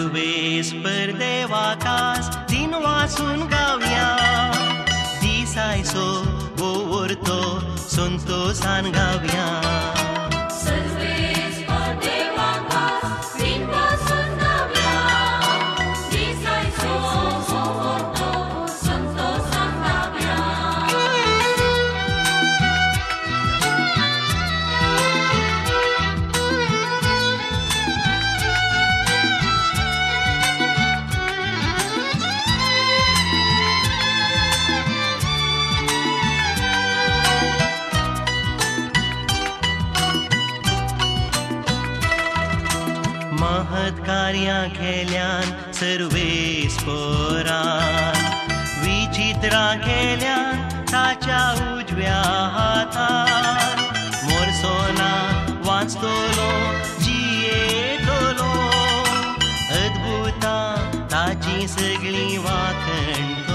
सर्वेस परदेवाकास दिन वाचून गावया दिसायसो ओवरतो संतोषान गावया महत् कार्यां केल्यान सर्वेस परान विचित्रां केल्यान ताच्या उजव्या हातान मोरसोना वाचतलो जियेतलो अद्भुतां ताची सगळी वाखणतलो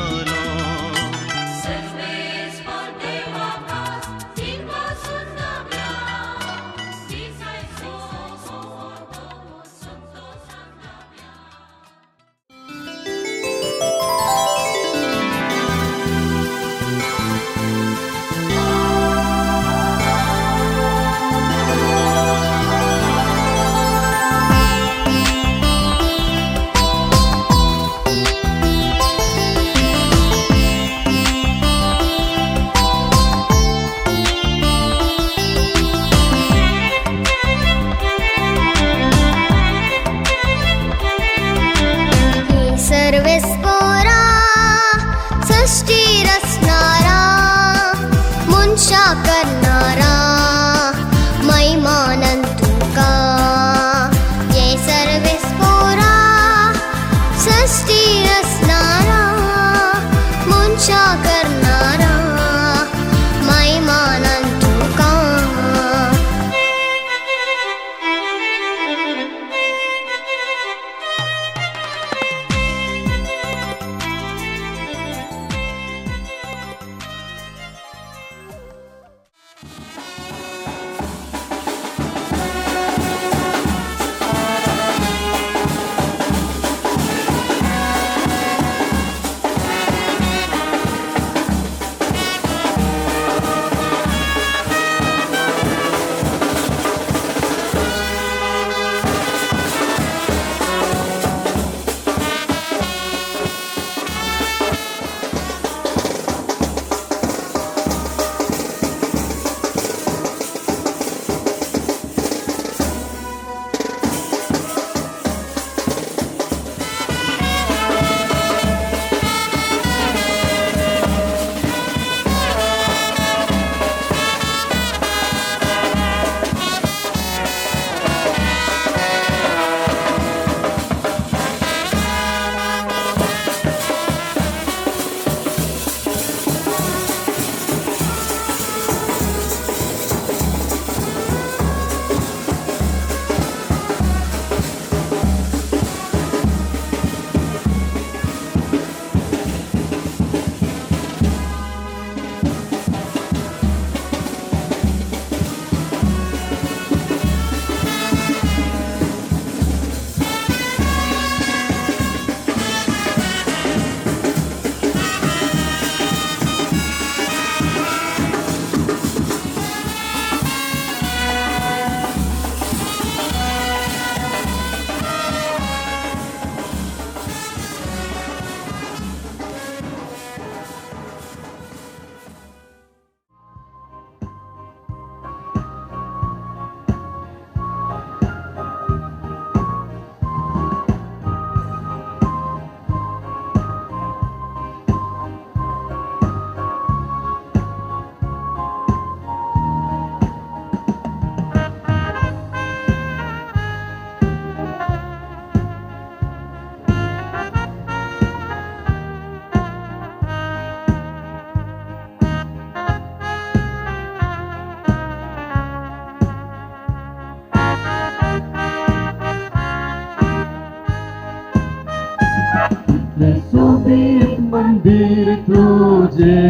मंदिर तुझे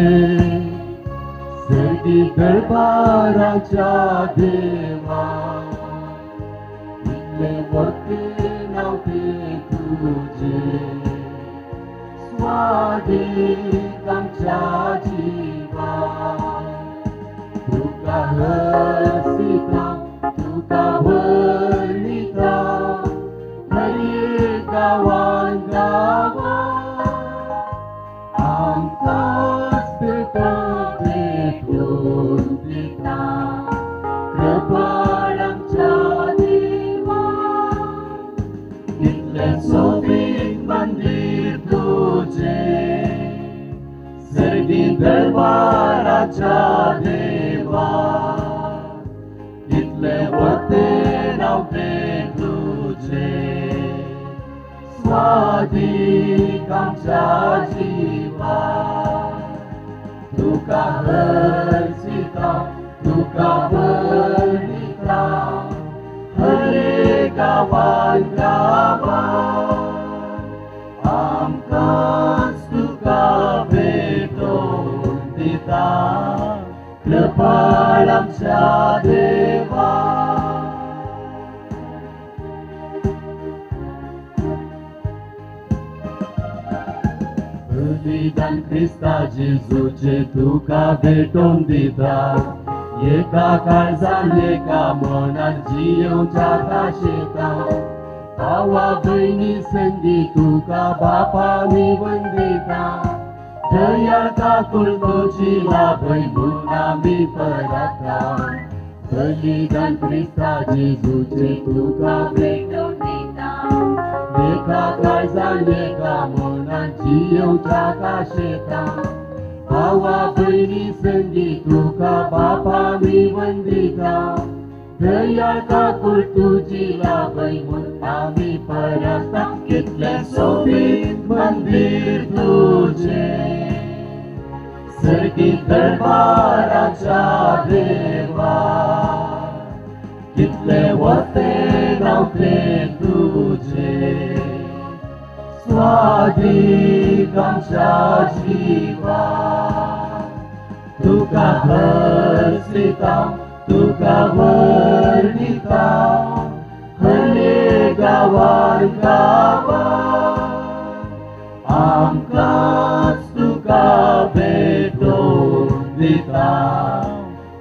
सर्गी दरबाराच्या देवा कितले वरती नव्हते तुझे स्वाधीन आमच्या जीवा तुका हसिता तुका वर्णिता हरी गावान गावा आमकांच तुका भेटून दिता कृपाळ आमच्या देवा कितले सोबीत मंदिर तुझे सर्गी दरबाराच्या देवा कितले वरते नव्हते तुझे स्वाधीन आमच्या जीवा तुका हसिता तुका वर्णिता हरे गावान गावा आमकांच तुका भेटून दिता कृपाळ आमच्या देवा बलिदान ख्रिस्ता जेजूचे तुका भेटून दिता एका काळजान एका मनान जियोवच्या काशेता भावा भयणी संगी तुका बापा मी वंदिता दयाळ काकूळ तुझी लाभय म्हूण आमी परता बलिदान ख्रिस्ता जेजूचे तुका भेटून दिता एका काळजान एका मनान जियोवच्या काशेता भावा भयणी संगी तुका बापा मी वंदिता दयाळ काकूळ तुझी लाभय म्हूण आमी परता कितले सोबीत मंदिर तुझे सर्गी दरबाराच्या देवा कितले वरते नव्हते तुझे स्वाधीन आमच्या जीवा तुका हसिता तुका वर्णिता हरे गावान गावा आमकांच तुका भेटून दिता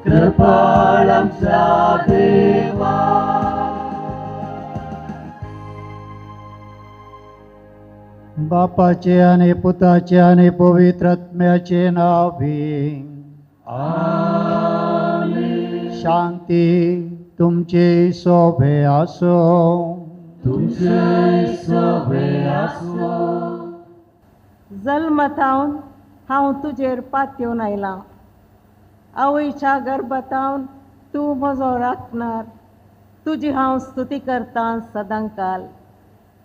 कृपाळ आमच्या देवा बापाचे आणि पुताचे आणि पवित्र आत्म्याचे नावे आमेन. शांती तुमचे सोबे असो तुमचे सोबे आसो जल्मतावन हांव तुजेर पातयेवन आयलां आवयच्या गर्भातावन तूं म्हजो राखणार तुजी हांव स्तुती करतां सदांकाल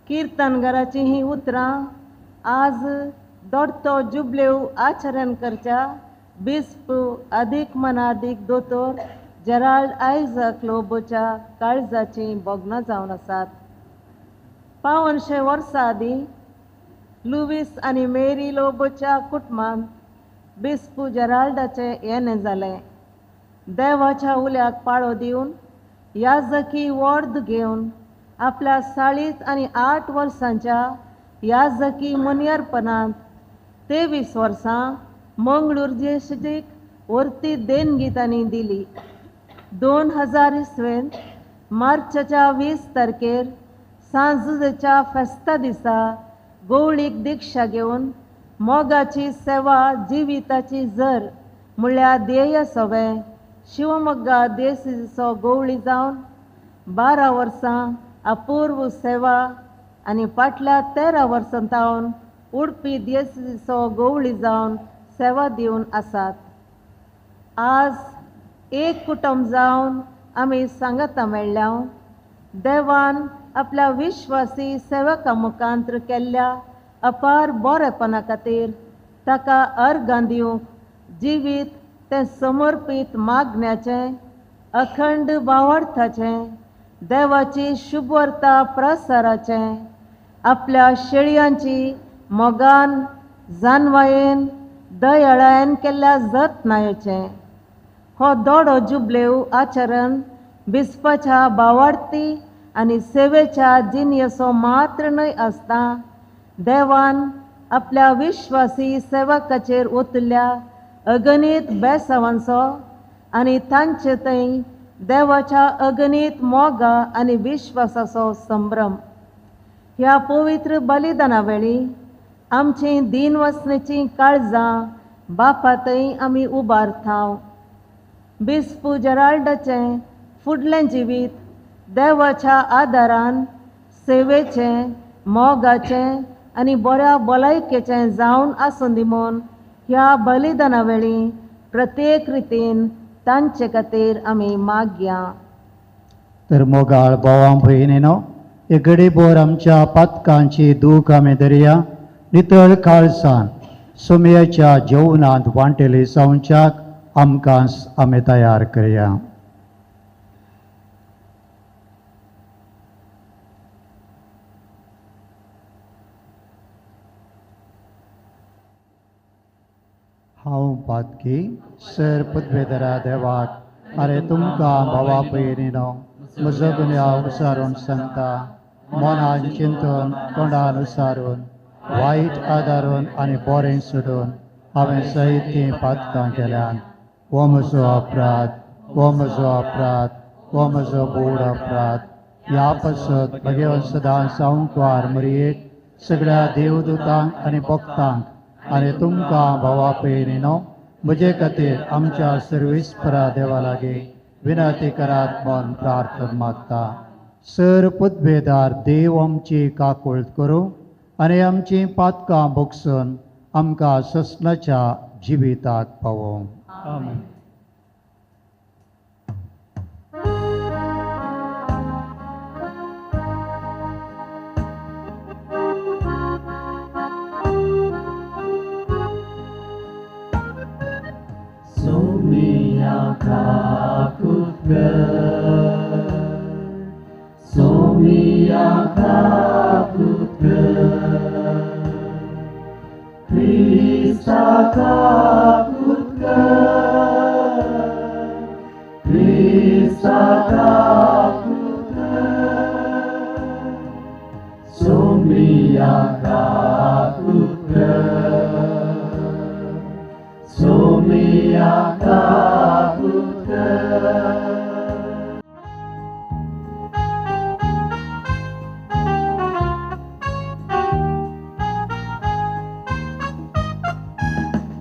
किर्तनगराची ही उतरां आज दोडतो जुबलेव आचरण करच्या बिस्प अदीक मनादीक दोतोर जेराल्ड आयझक लोबोच्या काळजाची बोगनां जावन आसात 500 वर्सां आदीं लुईस आनी मेरी लोबोच्या कुटुंबांत बिस्प जेराल्डाचें येणें जालें देवाच्या उल्याक पाळो दिवन याजकी वर्द घेवन आपल्या 48 वर्सांच्या याजकी मुनियरपणांत 23 वर्सां मंगळूर जेशुजीक वर्ती देणगी तांणी दिली 2000 इसवेंत मार्चच्या 20 तारखेर सांजेच्या फेस्ता दिसा गवळीक दिक्षा घेवन मोगाची सेवा जिविताची झर म्हळ्यार ध्येय सवें शिवमोग्गा देसीचो गवळी जावन 12 वर्सां अपूर्व सेवा आनी फाटल्या 13 वर्सां तावन उडपी देसीचो गवळी जावन सेवा दिवन आसात आज एक कुटुंब जावन आमी सांगाता मेळ्ळ्या देवान आपल्या विश्वासी सेवकां मुखांत्र केल्ल्या अपार बरेपणा खातीर ताका अर्गां दिवंक जिवीत तें समर्पीत मागण्याचें अखंड भावार्थाचें देवाची शुभवर्ता प्रसाराचें आपल्या शेळयांची मोगान जानवायेन दयाळायेन केल्ल्या जतनायेचें हो दोडो जुबलेव आचरण बिस्पाच्या भावार्थी आणि सेवेच्या जिनयसो मात्र न्हय आसता देवान आपल्या विश्वासी सेवकाचेर ओतल्या अगणित बेसावांचो आनी तांचे थंय देवाच्या अगणित मोगा आनी विश्वासाचो संभ्रम ह्या पवित्र बलिदाना वेळी आमची दीन वचनेची काळजां बापा थंय आमी उबारतांव. बिस्पू जेराल्डाचें फुडलें जिवीत देवाच्या आदारान सेवेचें मोगाचें आनी बऱ्या भलायकेचें जावन आसूं दी म्हूण ह्या बलिदाना वेळी प्रत्येक रितीन तांचे खातीर आमी मागया. तर मोगाळ बोवां भयणीनो एक घडीभर आमच्या पातकांची दूख आमी धरया. नितळ काळसान सुमयेच्या जेवणांत वांटेली जावच्याक आमकां आमी तयार करया. हांव पातकी सर पदवेदरा देवाक अरे तुमकां भावा भयणीनो म्हजो गुन्यांव उसारून सांगता. मनान चिंतून तोंडान उसारून वायट आदारून आनी बरें सोडून हांवें जायतीं पातकां केल्यात. हो म्हजो अपराध, हो म्हजो अपराध, हो म्हजो बोड अपराध. ह्या पासत म्हगे सदांच सांवार मरयेक सगळ्या देवदूतांक आनी भक्तांक आनी तुमकां भावा भयणीनो म्हजे खातीर आमच्या सर्वेस्परा देवा लागीं विनंती करात म्हूण प्रार्थना मागता. सर पदवेदार देव आमची काकूळट करूं आनी आमची पातकां भोगसून आमकां ससनाच्या जिविताक पावोवं. आमेन.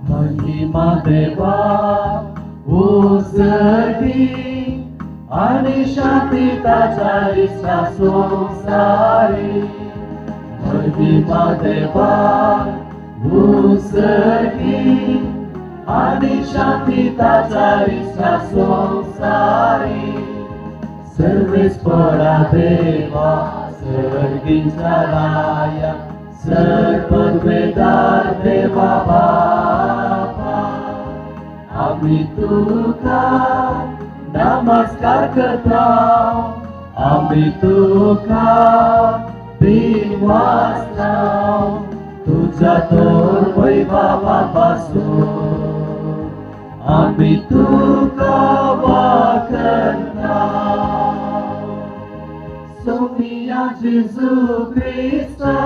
महिमा देवा उजळली आणि शांती ताच्या इच्छा संसारी. महिमा देवा उजळली आणि शांती ताच्या इच्छा संसारी. सर्वेस्परा देवा सर्गींच्या राया सर्ववेदार देवा बापा आम्ही तुका नमस्कार करता. आम्ही तुका दिवासता तुझ्या तोर वैभवापासून आम्ही तुका वाकरता. सोमिया जेजू ख्रिस्ता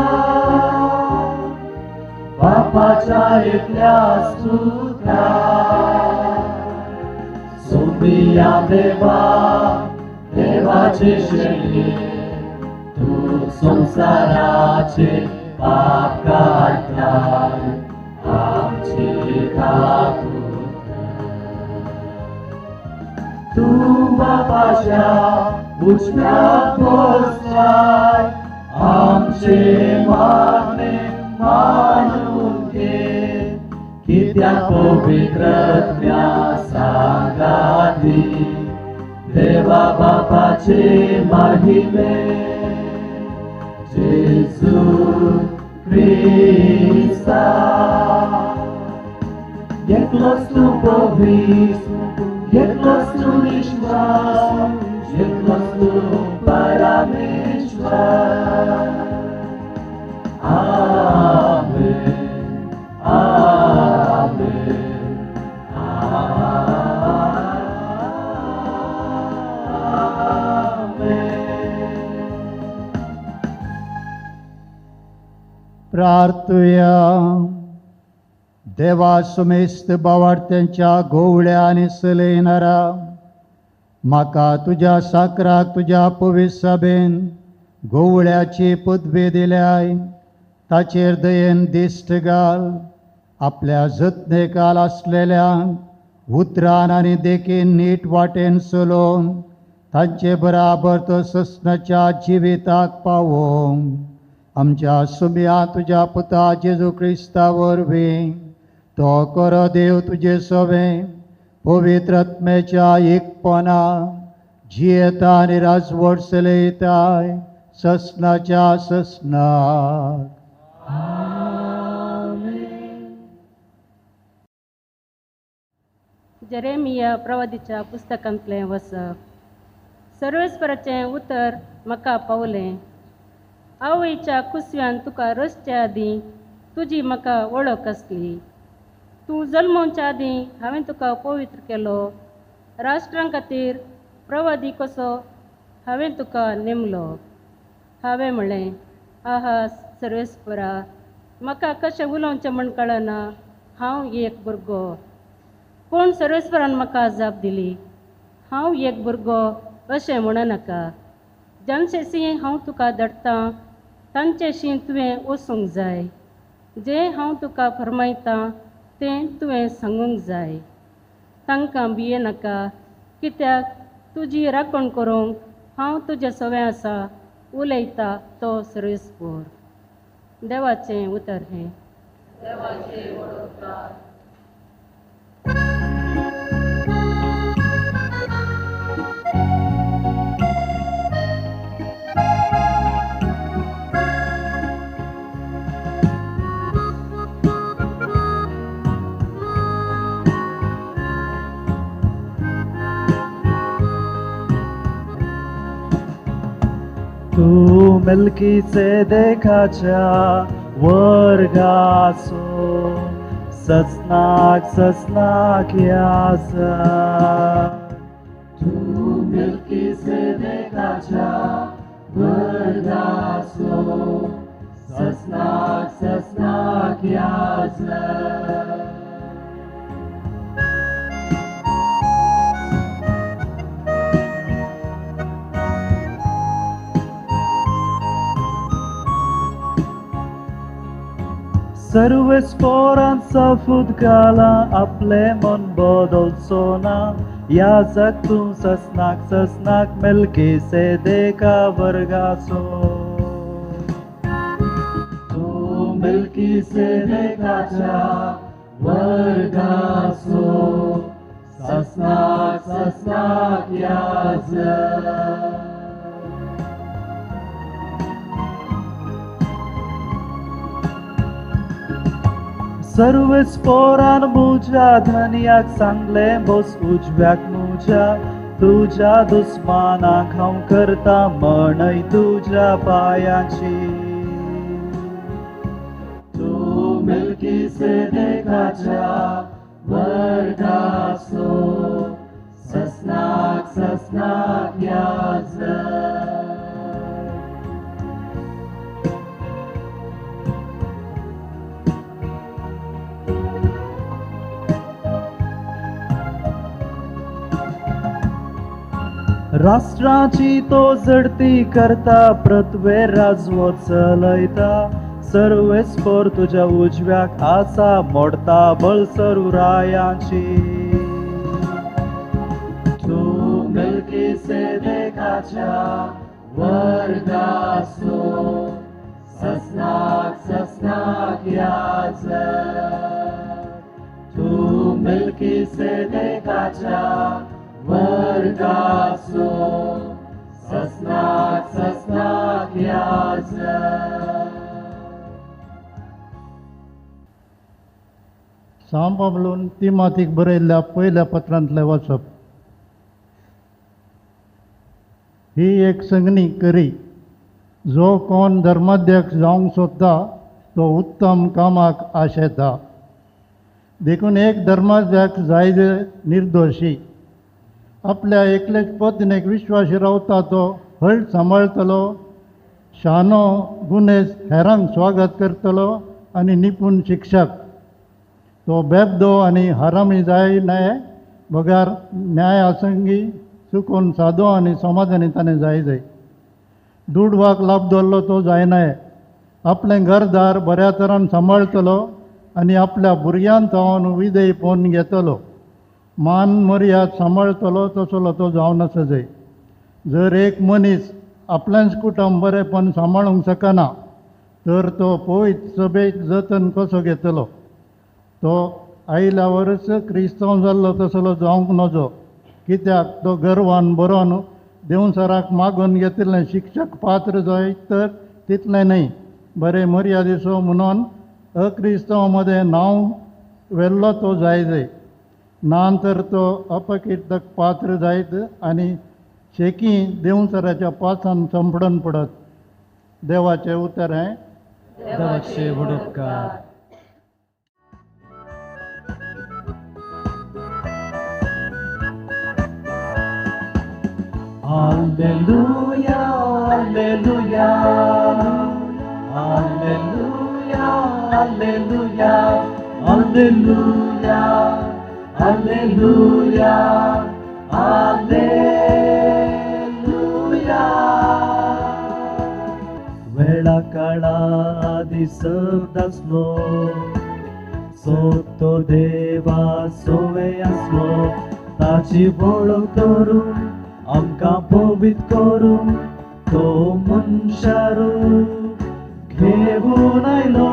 बापाच्या एकल्या सुत्रा. सोमिया देवा देवाचे शरीर तू संसाराचे पाप काढताय आमची काकूट. तू बापाच्या उजव्यात बसलाय आमचे मागणे मानून घे. कित्याक पवित्रत्म्या सांगाती देवा बापाचे महिमे. जेजू ख्रिस्ता एकलोच तू पवित्र, एकलोच तू विश्वास, एकलोच तू परमेश्वर. आमेन, आमेन, आमेन. प्रार्थुया. देवा सुमेस्त बावार्थ्यांच्या गोवळ्याने सलयणारा म्हाका तुझ्या साकराक तुझ्या पवित्र सभेन गोवळ्याची पदवी दिल्याय. ताचेर दयेन दिश्ट घाल. आपल्या जतनेकाल असलेल्यांक उतरान आनी देखीन नीट वाटेन चलोवन तांचे बराबर तो ससनाच्या जिविताक पावोवंक आमच्या सुमया तुझ्या पुता जेजू क्रिस्ता वरवीं तो करो देव तुजे सवे पवित्र आत्म्याच्या एकपणा जियेता आनी राजवट चलयताय ससनाच्या ससनाक. जेरेमिया प्रवादीच्या पुस्तकांतलें वचप. सर्वेस्पराचें उतर म्हाका पावलें. आवयच्या कुसव्यान तुका रचचे आदीं तुजी म्हाका वळख आसली. तूं जल्मोवच्या आदीं हांवें तुका पवित्र केलो. राष्ट्रां खातीर प्रवादी कसो हांवें तुका नेमलो. हांवें म्हणलें, आहा सर्वेस्परा, म्हाका कशें उलोवचें म्हण कळना. हांव एक भुरगो. कोण सर्वेस्परान म्हाका जाप दिली. हांव एक भुरगो अशें म्हणनाका. जांचेशी हांव तुका धाडटां तांचेशी तुवें वचूंक जाय. जें हांव तुका फरमायतां तें तुवें सांगूंक जाय. तांकां भियेनाका, कित्याक तुजी राखण करूंक हांव तुजे सवें आसा उलयता तो सर्वेस्पर. देवाचें उतर हें. तू मेल्कीसेदेकाच्या वर्गाचो ससनाक ससनाक याजा. तू मेल्कीसेदेकाच्या वर्गाचो ससनाक ससनाक याजा. सर्वेस्परांचा फूट घाला आपले मन बदलचो ना. याजक तूं ससनाक ससनाक मेल्कीसेदेका वर्गाचो. तूं मेल्कीसेदेकाच्या वर्गाचो ससनाक ससनाक याजक. सर्वेस्परान मुझ्या धन्याक सांगले बस उजव्याक मुझ्या. तुझ्या दुस्मानाक हांव करता म्हणय तुझ्या पायांची. तूं मेल्कीसेदेकाच्या वर्गाचो ससनाक ससनाक याजक. राष्ट्राची तो जडती करता प्रतवे राजवट चलयता. सर्वेस्पर तुझ्या उजव्याक आसा मोडता बळसरुरायांची. तूं मेल्कीसेदेकाच्या वर्गाचो ससनाक ससनाक याजक. तूं मेल्कीसेदेकाच्या वर्गाचो ससनाक ससनाक याजक. सांव पावलोन तिमातीक बरयल्ल्या पयल्या पत्रांतलें वचप. ही एक संगणी करी. जो कोण धर्माध्यक्ष जावंक सोदता तो उत्तम कामाक आशेता. देखून एक धर्माध्यक्ष जायजे निर्दोशी. आपल्या एकलेच पत्नीक विश्वासी रावता तो हळ सांबाळतलो शानो गुनेस हेरांक स्वागत करतलो आनी निपूण शिक्षक तो बेबदो आनी हरामी जाय न्हय बगार न्याय आसंगी चुकून सादो आनी समाधानी ताणें जाय दुडवाक लाभ दवरलो तो जायनाय आपलें घरदार बऱ्या तरान सांबाळटलो आनी आपल्या भुरग्यांक जावन विदेय पोवन घेतलो मान मर्याद सांबाळटलो तसलो तो जावन आसा जाय जर एक मनीस आपलेंच कुटुंब बरेपण सांबाळूंक शकना तर तो पवित्र सभेक जतन कसो घेतलो तो आयल्या वर्स क्रिस्तांव जाल्लो तसलो जावंक नजो कित्याक तो गर्वान बरोवन देवसराक मागून घेतिल्लें शिक्षक पात्र जाय तर तितलें न्हय बरें मर्यादेचो म्हणून अक्रिस्तांव मदें नांव वेल्लो तो जाय नांतर तो अपकिर्तक पात्र जायत आनी शेकी देवसराच्या पासान संपडून पडत देवाचें उतर हें देवाचे वडोपकार Alleluia, alleluia, alleluia, alleluia, alleluia, alleluia, alleluia. वेळा काळा आदी सद आसलो सोतो देवा सोवे आसलो ताची वळख करून आमकां पवित करून तो मनशारू घेऊन आयलो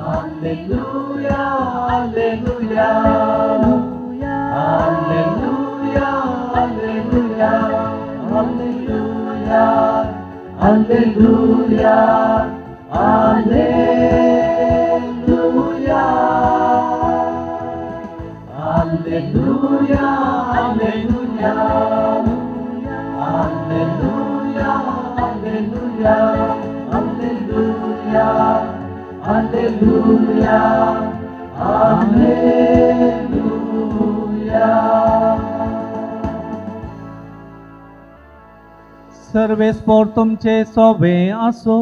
Alleluia, alleluia, alleluia, alleluia, alleluia, alleluia, alleluia, alleluia, alleluia, alleluia, alleluia, alleluia, alleluia, alleluia. सर्वेस्पोर तुमचे सोवे आसो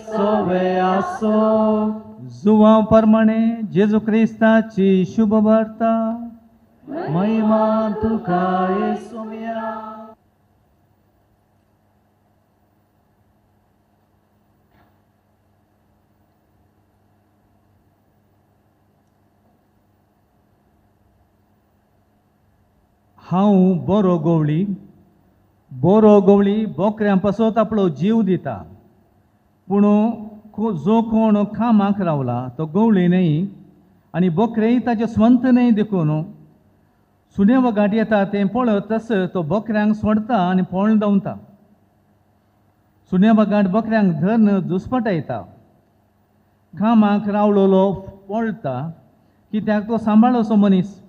सोवे आसो जुवा प्रमाणे जेजू क्रिस्ताची शुभ वार्ता महिमा तुका येसुमिया हांव बरो गवळी बोकऱ्यां पासत आपलो जीव दिता पूण जो कोण खामाक रावला तो गवळी न्हय आनी बोकरेय ताचे स्वंत न्हय देखून सुणे वगाट येता तें पळयतच तो बोकऱ्यांक सोडता आनी पोळ दवता सुणे वगाट बोकऱ्यांक धरून दुस्पटायता खामाक रावलोलो पळटा कित्याक तो सांबाळोसो मनीस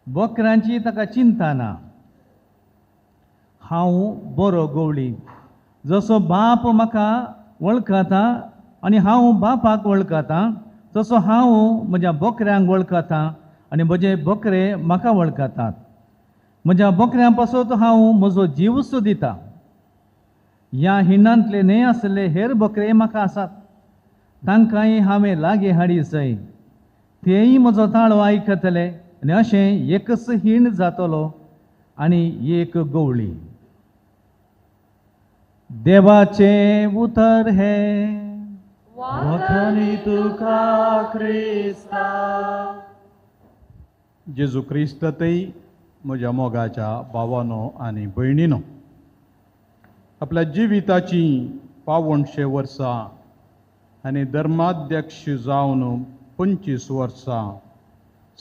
बोकरांची ताका चिंता ना हांव बरो गवळी जसो बाप म्हाका वळखता आनी हांव बापाक वळखता तसो हांव म्हज्या बोकऱ्यांक वळखता आनी म्हजे बोकरे म्हाका वळखतात म्हज्या बोकऱ्यां पासत हांव म्हजो जीवच दिता ह्या हिंडांतले न्हय आसले हेर बोकरे म्हाका आसात तांकांय हांवें लागीं हाडिसय तेय म्हजो ताळो आयकतले आनी अशें एकच हिंड जातलो आनी एक गवळी देवाचे उतर हे वखणी तुका क्रिस्ता जेजू क्रिस्ततय म्हज्या मोगाच्या भावानो आनी भयणीनो आपल्या जिविताची 55 वर्सां आनी धर्माध्यक्ष जावन 25 वर्सां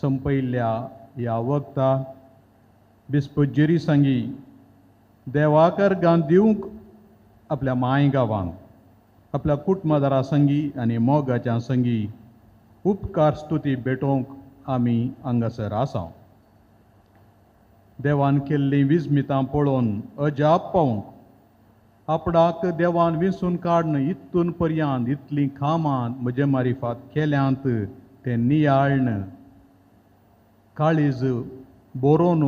संपयल्ल्या ह्या वक्ता बिस्पजेरी सांगी देवाकार गांव दिवंक आपल्या माय गांवांत आपल्या कुटुंबदारा संगी आनी मोगाच्या संगी उपकार स्तुती भेटोवंक आमी हांगासर आसा देवान केल्लीं विस्मितां पळोवन अजाप पावूंक आपणाक देवान विंसून काडन इतून पर्यंत इतलीं खामां म्हजे मारिफात केल्यांत तें नियाळन काळीज बरोवन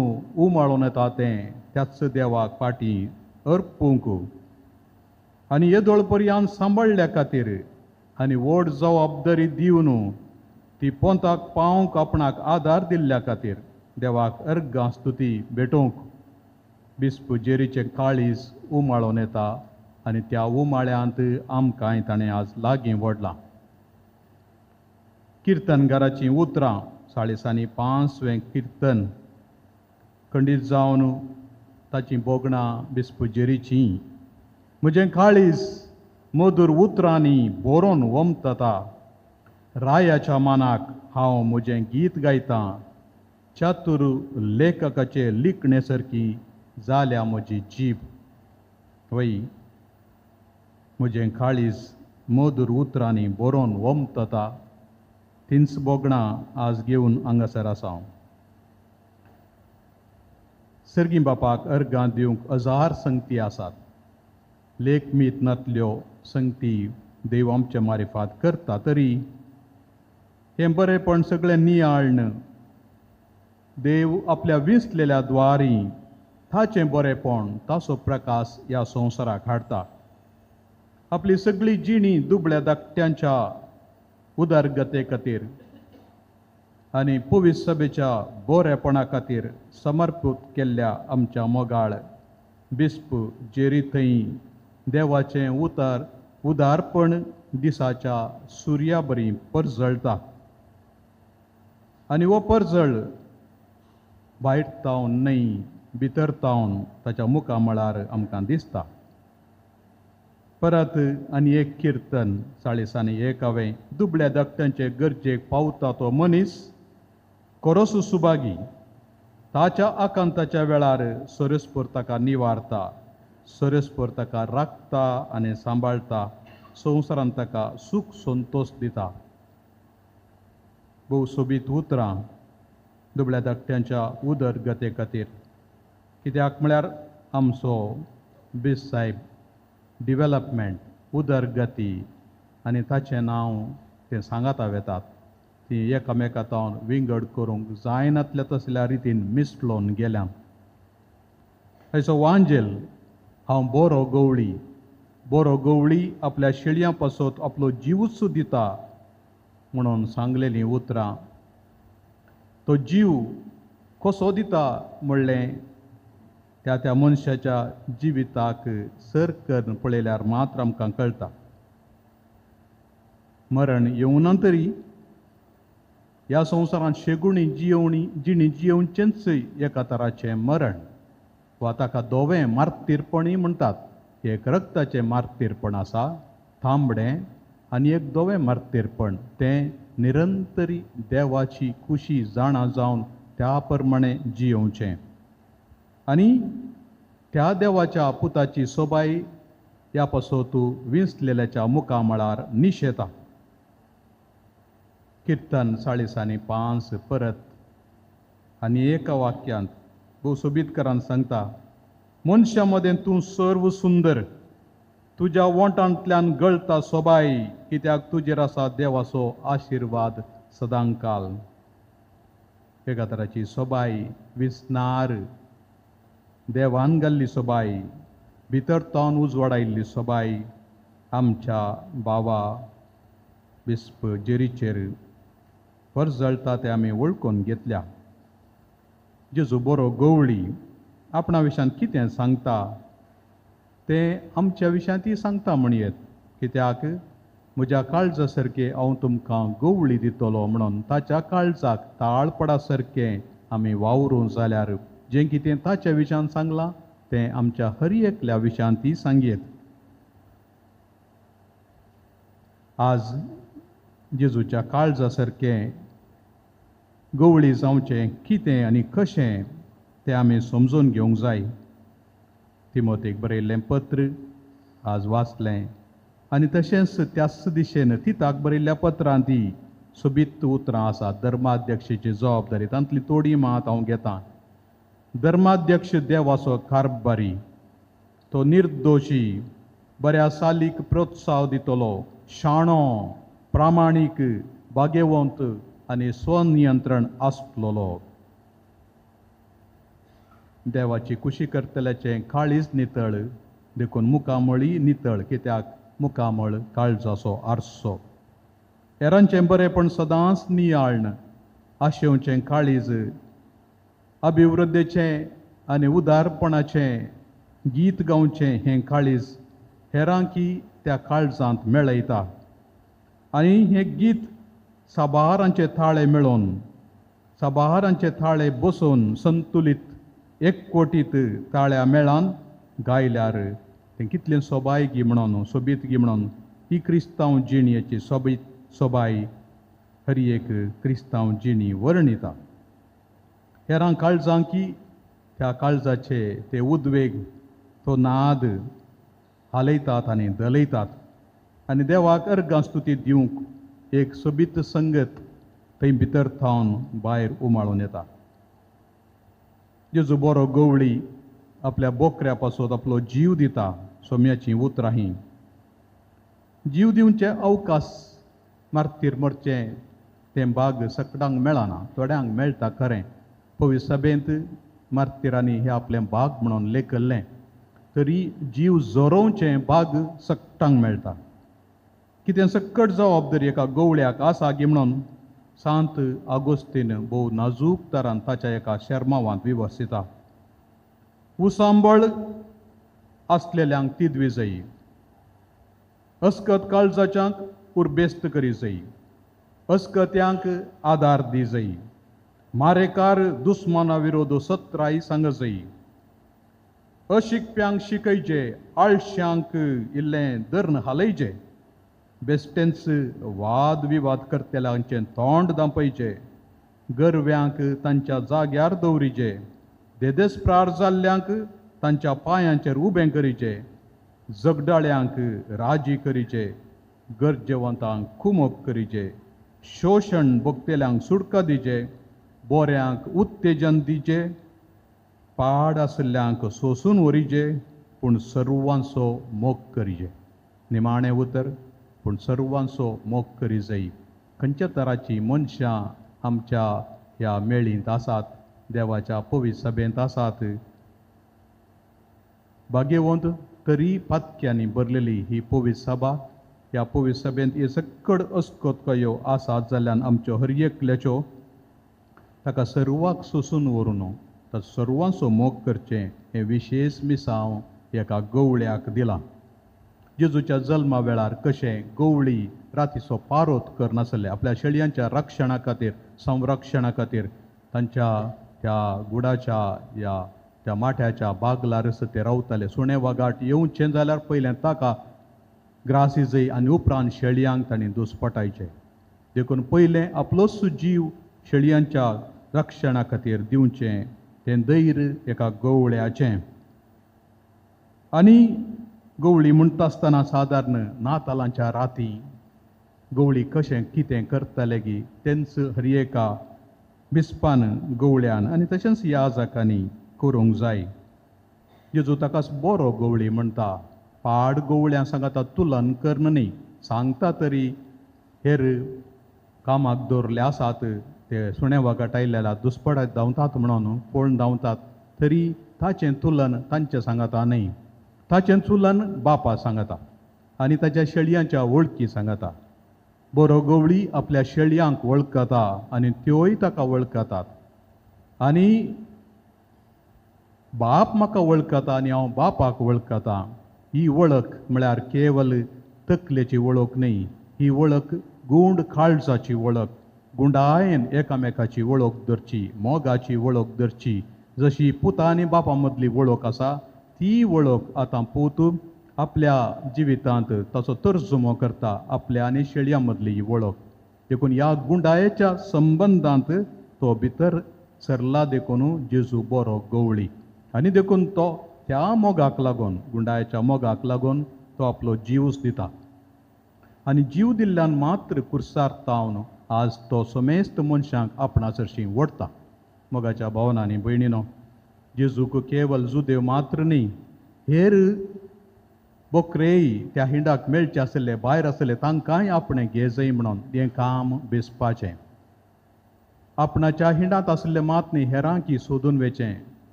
उमाळून येता तें त्याच देवाक फाटीं अर्पूंक आनी येदोळ पर्यंत सांबाळल्या खातीर आनी व्हड जबाबदारी दिवन ती पोंताक पावंक आपणाक आदार दिल्ल्या खातीर देवाक अर्गां स्तुती भेटोवंक बिस्प जेरीचें काळीज उमाळोन येता आनी त्या उमाळ्यांत आमकांय ताणें आज लागीं व्हडलां. किर्तनगाराचीं उतरां 5:30 किर्तन खंडीत जावन ताचीं बोगणां बिस्प जेरीचीं म्हजें काळीज मधुर उतरांनी बरोवन वमतता. रायाच्या मानाक हांव म्हजें गीत गायतां. चातुर लेखकाचे लिखणे सारकी जाल्या म्हजी जीब. वय म्हजें काळीज मधुर उतरांनी बरोवन वमतता. तिंच बोगणां आज घेवन हांगासर आसा हांव. सर्गी बापाक अर्गां दिवंक हजार संगती आसात. लेखमीत नातल्यो संगती देव आमच्या मारिफात करता तरी हें बरेंपण सगळें नियाळन देव आपल्या विंचलेल्या द्वारी ताचें बरेंपण ताचो प्रकाश ह्या संवसाराक हाडटा. आपली सगळी जिणी दुबळ्या धाकट्यांच्या उदारगते खातीर आनी पवित्र सभेच्या बरेपणा खातीर समर्पित केल्ल्या आमच्या मोगाळ बिस्प जेरी थंय देवाचें उदारपण दिसाच्या सुर्या बरी परजळटा. आनी हो परजळ भायर तावन न्हय भितर तावन ताच्या मुखा मळार आमकां दिसता. परत आनी एक किर्तन 1:30 दुबळ्या धाकट्यांचे गरजेक पावता तो मनीस खरोच सुभागी. ताच्या आकांताच्या वेळार सरस्पर ताका निवारता. सरस्पर ताका राखता आनी सांबाळटा. संवसारांत ताका सूख संतोश दिता. भोव सोबीत उतरां दुबळ्या धाकट्यांच्या उदरगते खातीर. कित्याक म्हळ्यार आमचो बिस साहेब डिवेलपमेंट उदरगती आनी ताचें नांव तें सांगाता वेतात. ती एकामेकांतावन विंगड करूंक जायनातल्या तसल्या रितीन मिसळोन गेल्यां. हेचो वांजेल हांव बरो गवळी आपल्या शेळयां पासत आपलो जीवच दिता म्हणून सांगलेलीं उतरां. तो जीव कसो दिता म्हणलें त्या मनशाच्या जिविताक सर करून पळयल्यार मात्र आमकां कळटा. मरण येवनंतरी ह्या संवसारांत शेगुणी जिणी जियोवचेंच एका तराचें मरण वा ताका दोवें मार्तीरपणी म्हणटात. एक रक्ताचें मार्तीरपण आसा थांबडें आनी एक दोवें मार्तीरपण. तें निरंतरी देवाची खुशी जाणा जावन त्या प्रमाणे जियोवचें आनी त्या देवाच्या पुताची सोबाय ह्या पासत विंचलेल्याच्या मुखा मळार निशेता. किर्तन 5:30 परत आनी एका वाक्यांत भोव सोबीतकारान सांगता. मनशा मदें तूं सर्व सुंदर. तुज्या वोंटांतल्यान गळटा सोबाय कित्याक तुजेर आसा देवाचो आशिर्वाद सदांकाल. एका तराची सोबाय विस्नार देवान घाल्ली सोबाय भितर तावन उजवाडायिल्ली सोबाय आमच्या बाबा बिस्प जेरीचेर परजळटा तें आमी वळखून घेतल्या. जेजू बरो गवळी आपणा विशयान कितें सांगता तें आमच्या विशयांतय सांगता म्हणयेत. कित्याक म्हज्या काळजा सारके हांव तुमकां गवळी दितलो म्हणून ताच्या काळजाक ताळ पडा सारकें आमी वावरूं जाल्यार जें कितें ताच्या विशयान सांगलां तें आमच्या हर एकल्या विशयांतय सांगयेत. आज जेजूच्या काळजा सारकें गवळी जावचें कितें आनी कशें तें आमी समजून घेवंक जाय. तिमोथेक बरयल्लें पत्र आज वाचलें आनी तशेंच त्याच दिशेन तिताक बरयल्ल्या पत्रांतय सोबीत उतरां आसात. धर्माध्यक्षाची जबाबदारी तांतली थोडी मात हांव घेतां. धर्माध्यक्ष देवाचो कारभारी. तो निर्दोशी बऱ्या सालीक प्रोत्साह दितलो. शाणो प्रामाणीक भाग्यवंत आनी स्वनियंत्रण आसतलो. देवाची कुशी करतल्याचें काळीज नितळ देखून मुखामळी नितळ, कित्याक मुखामळ काळजाचो आरसो. हेरांचें बरेपण सदांच नियाळण, आशेवचें काळीज, अभिवृद्धेचें आनी उदारपणाचें गीत गावचें हें काळीज हेरांकी त्या काळजांत मेळयता. आनी हें गीत साबारांचे थाळे मेळोवन, साबारांचे थाळे बसोवन संतुलीत एकवटीत ताळ्या मेळान गायल्यार तें कितलें सोबायगी म्हणून, सोबीतगी म्हणून ही क्रिस्तांव जिणयेची सोबाय हरी एक क्रिस्तांव जिणी वर्णिता. हेरां काळजांकी त्या काळजाचे ते उद्वेग, तो नाद हालयतात आनी दलयतात. आनी देवाक अर्गां स्तुती दिवंक एक सोबीत संगत थंय भितर थावन भायर उमाळून येता. जेजू बरो गवळी आपल्या बोकऱ्या पासून आपलो जीव दिता. सोम्याची उतरां ही जीव दिवचे अवकाश मार्तीर मरचें तें भाग सगळ्यांक मेळना. थोड्यांक मेळटा खरें. पवित्र सभेंत मार्तिरांनी हे आपलें भाग म्हणून लेखल्लें, तरी जीव जोरोवचें भाग सगळ्यांक मेळटा. कितें सकट जबाबदारी एका गवळ्याक आसा गी म्हणून सांत आगोस्तीन भोव नाजूक तरान ताच्या एका शर्मावांत विवसिता. उसांबळ आसलेल्यांक तिदवी जायी, अस्कत काळजाच्यांक उर्बेस्त करी जायी, अस्कत्यांक आदार दी जायी, मारेकार दुस्माना विरोध सत्राई सांग जायी, अशिकप्यांक शिकयचे, आळश्यांक इल्लें धर्न हालयचे, बेस्टेंच वाद विवाद करतल्यांचें तोंड दांपयचें, गरव्यांक तांच्या जाग्यार दवरिचे, देदेस्प्रार जाल्ल्यांक तांच्या पांयांचेर उबें करिचें, जगडाळ्यांक राजी करिचें, गरजेवंतांक कुमक करिचें, शोशण भोगतेल्यांक सुडका दिचें, बोऱ्यांक उत्तेजन दिचें, पाड आसल्ल्यांक सोसून व्हरिचें, पूण सर्वांचो मोग करिचें. निमाणें उतर, पूण सर्वांचो मोग करी जायी. खंयच्या तराची मनशां आमच्या ह्या मेळींत आसात, देवाच्या पवित्र सभेंत आसात. भाग्यवंत तरी पातक्यांनी भरलेली ही पवित्र सभा. ह्या पवित्र सभेंत हे सकड अस्कोतकयो आसात जाल्यार आमच्यो हर एकल्याच्यो ताका सर्वांक सोसून व्हरून ताका सर्वांचो मोग करचें हें विशेश मिसांव एका गवळ्याक दिलां. जेजूच्या जल्मा वेळार कशें गवळी रातीचो पारोत करनासले, आपल्या शेळयांच्या रक्षणा खातीर, संरक्षणा खातीर तांच्या त्या गुडाच्या त्या माठ्याच्या बागलार ते रावताले. सुणे वागाट येवचें जाल्यार पयलें ताका ग्रास इजय आनी उपरांत शेळयांक तांणी दुस्पटायचे. देखून पयलें आपलोच जीव शेळयांच्या रक्षणा खातीर दिवचें तें धैर्य एका गवळ्याचें. आनी गवळी म्हणटा आसतना सादारण नातालांच्या राती गवळी कशें कितें करताले गी तेंच हर एका बिस्पान गवळ्यान आनी तशेंच याजकांनी करूंक जाय. जेजू ताकाच बरो गवळी म्हणटा. पाड गवळ्यां सांगता तुलन करन न्ही, सांगता तरी हेर कामाक दवरले आसात ते सुणे वागाट आयिल्ल्या दुस्पटात धांवतात म्हणून पळोवन धांवतात, तरी ताचें तुलन तांचें सांगता न्ही. ताचें चुलन बापा सांगता आनी ताच्या शेळयांच्या वळखी सांगता. बरो गवळी आपल्या शेळयांक वळखता आनी त्योय ताका वळखतात. आनी बाप म्हाका वळखता आनी हांव बापाक वळखता. ही वळख म्हळ्यार केवल तकलेची वळख न्ही, ही वळख गूंड काळजाची वळख. गुंडायेन एकामेकाची वळख धरची, मोगाची वळख धरची. जशी पुता आनी बापा मदली वळख आसा ती वळख आतां पूत आपल्या जिवितांत ताचो तर्जुमो करता, आपल्या आनी शेळयां मदली ही वळख. देखून ह्या गुंडायेच्या संबंदांत तो भितर सरला. देखून जेजू बरो गवळी आनी देखून तो त्या मोगाक लागून, गुंडायेच्या मोगाक लागून तो आपलो जीवच दिता. आनी जीव दिल्ल्यान मात्र कुर्सार आज तो समेस्त मनशांक आपणा चरशी ओडटा. मोगाच्या भावनांनी भयणीनो, जेजूक केवल जुदेव मात्र न्ही, हेर बोकरेय त्या हिंडाक मेळचे आसले, भायर आसले, तांकांय आपणें घे जाय म्हणून हें काम बेसपाचें. आपणाच्या हिंडांत आसले मात न्ही, हेरांकी सोदून वेचें.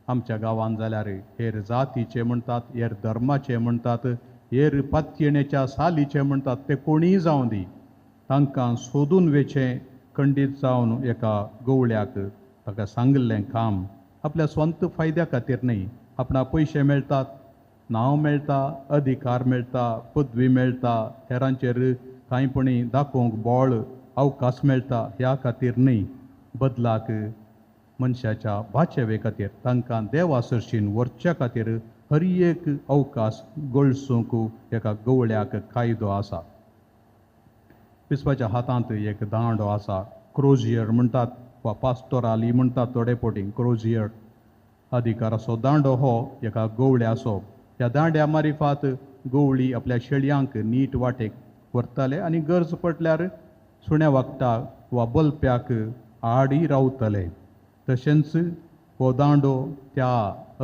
आमच्या गांवांत जाल्यार हेर जातीचे म्हणटात, हेर धर्माचे म्हणटात, हेर पातयेण्याच्या सालीचे म्हणटात, ते कोणीय जावं दी, तांकां सोदून वेचें खंडीत जावन एका गवळ्याक ताका सांगिल्लें काम आपल्या स्वंत फायद्या खातीर न्ही. आपणा पयशे मेळटात, नांव मेळटा, अधिकार मेळटा, पदवी मेळटा, हेरांचेर कांयपणी दाखोवंक बोळ अवकाश मेळटा, ह्या खातीर न्ही. बदलाक मनशाच्या बाचेवे खातीर तांकां देवा सरशीन व्हरच्या खातीर हर एक अवकाश गळसूंक एका गवळ्याक कायदो आसा. पिस्पाच्या हातांत एक दांडो आसा, क्रोजियर म्हणटात वा पास्टोराली म्हणटात थोडे पोटी क्रोजियर. अधिकाराचो दांडो हो एका गवळ्याचो. ह्या दांड्या मारिफात गवळी आपल्या शेळयांक नीट वाटेक व्हरताले आनी गरज पडल्यार सुण्या वागटाक वा बलप्याक आडी रावतले. तशेंच हो दांडो त्या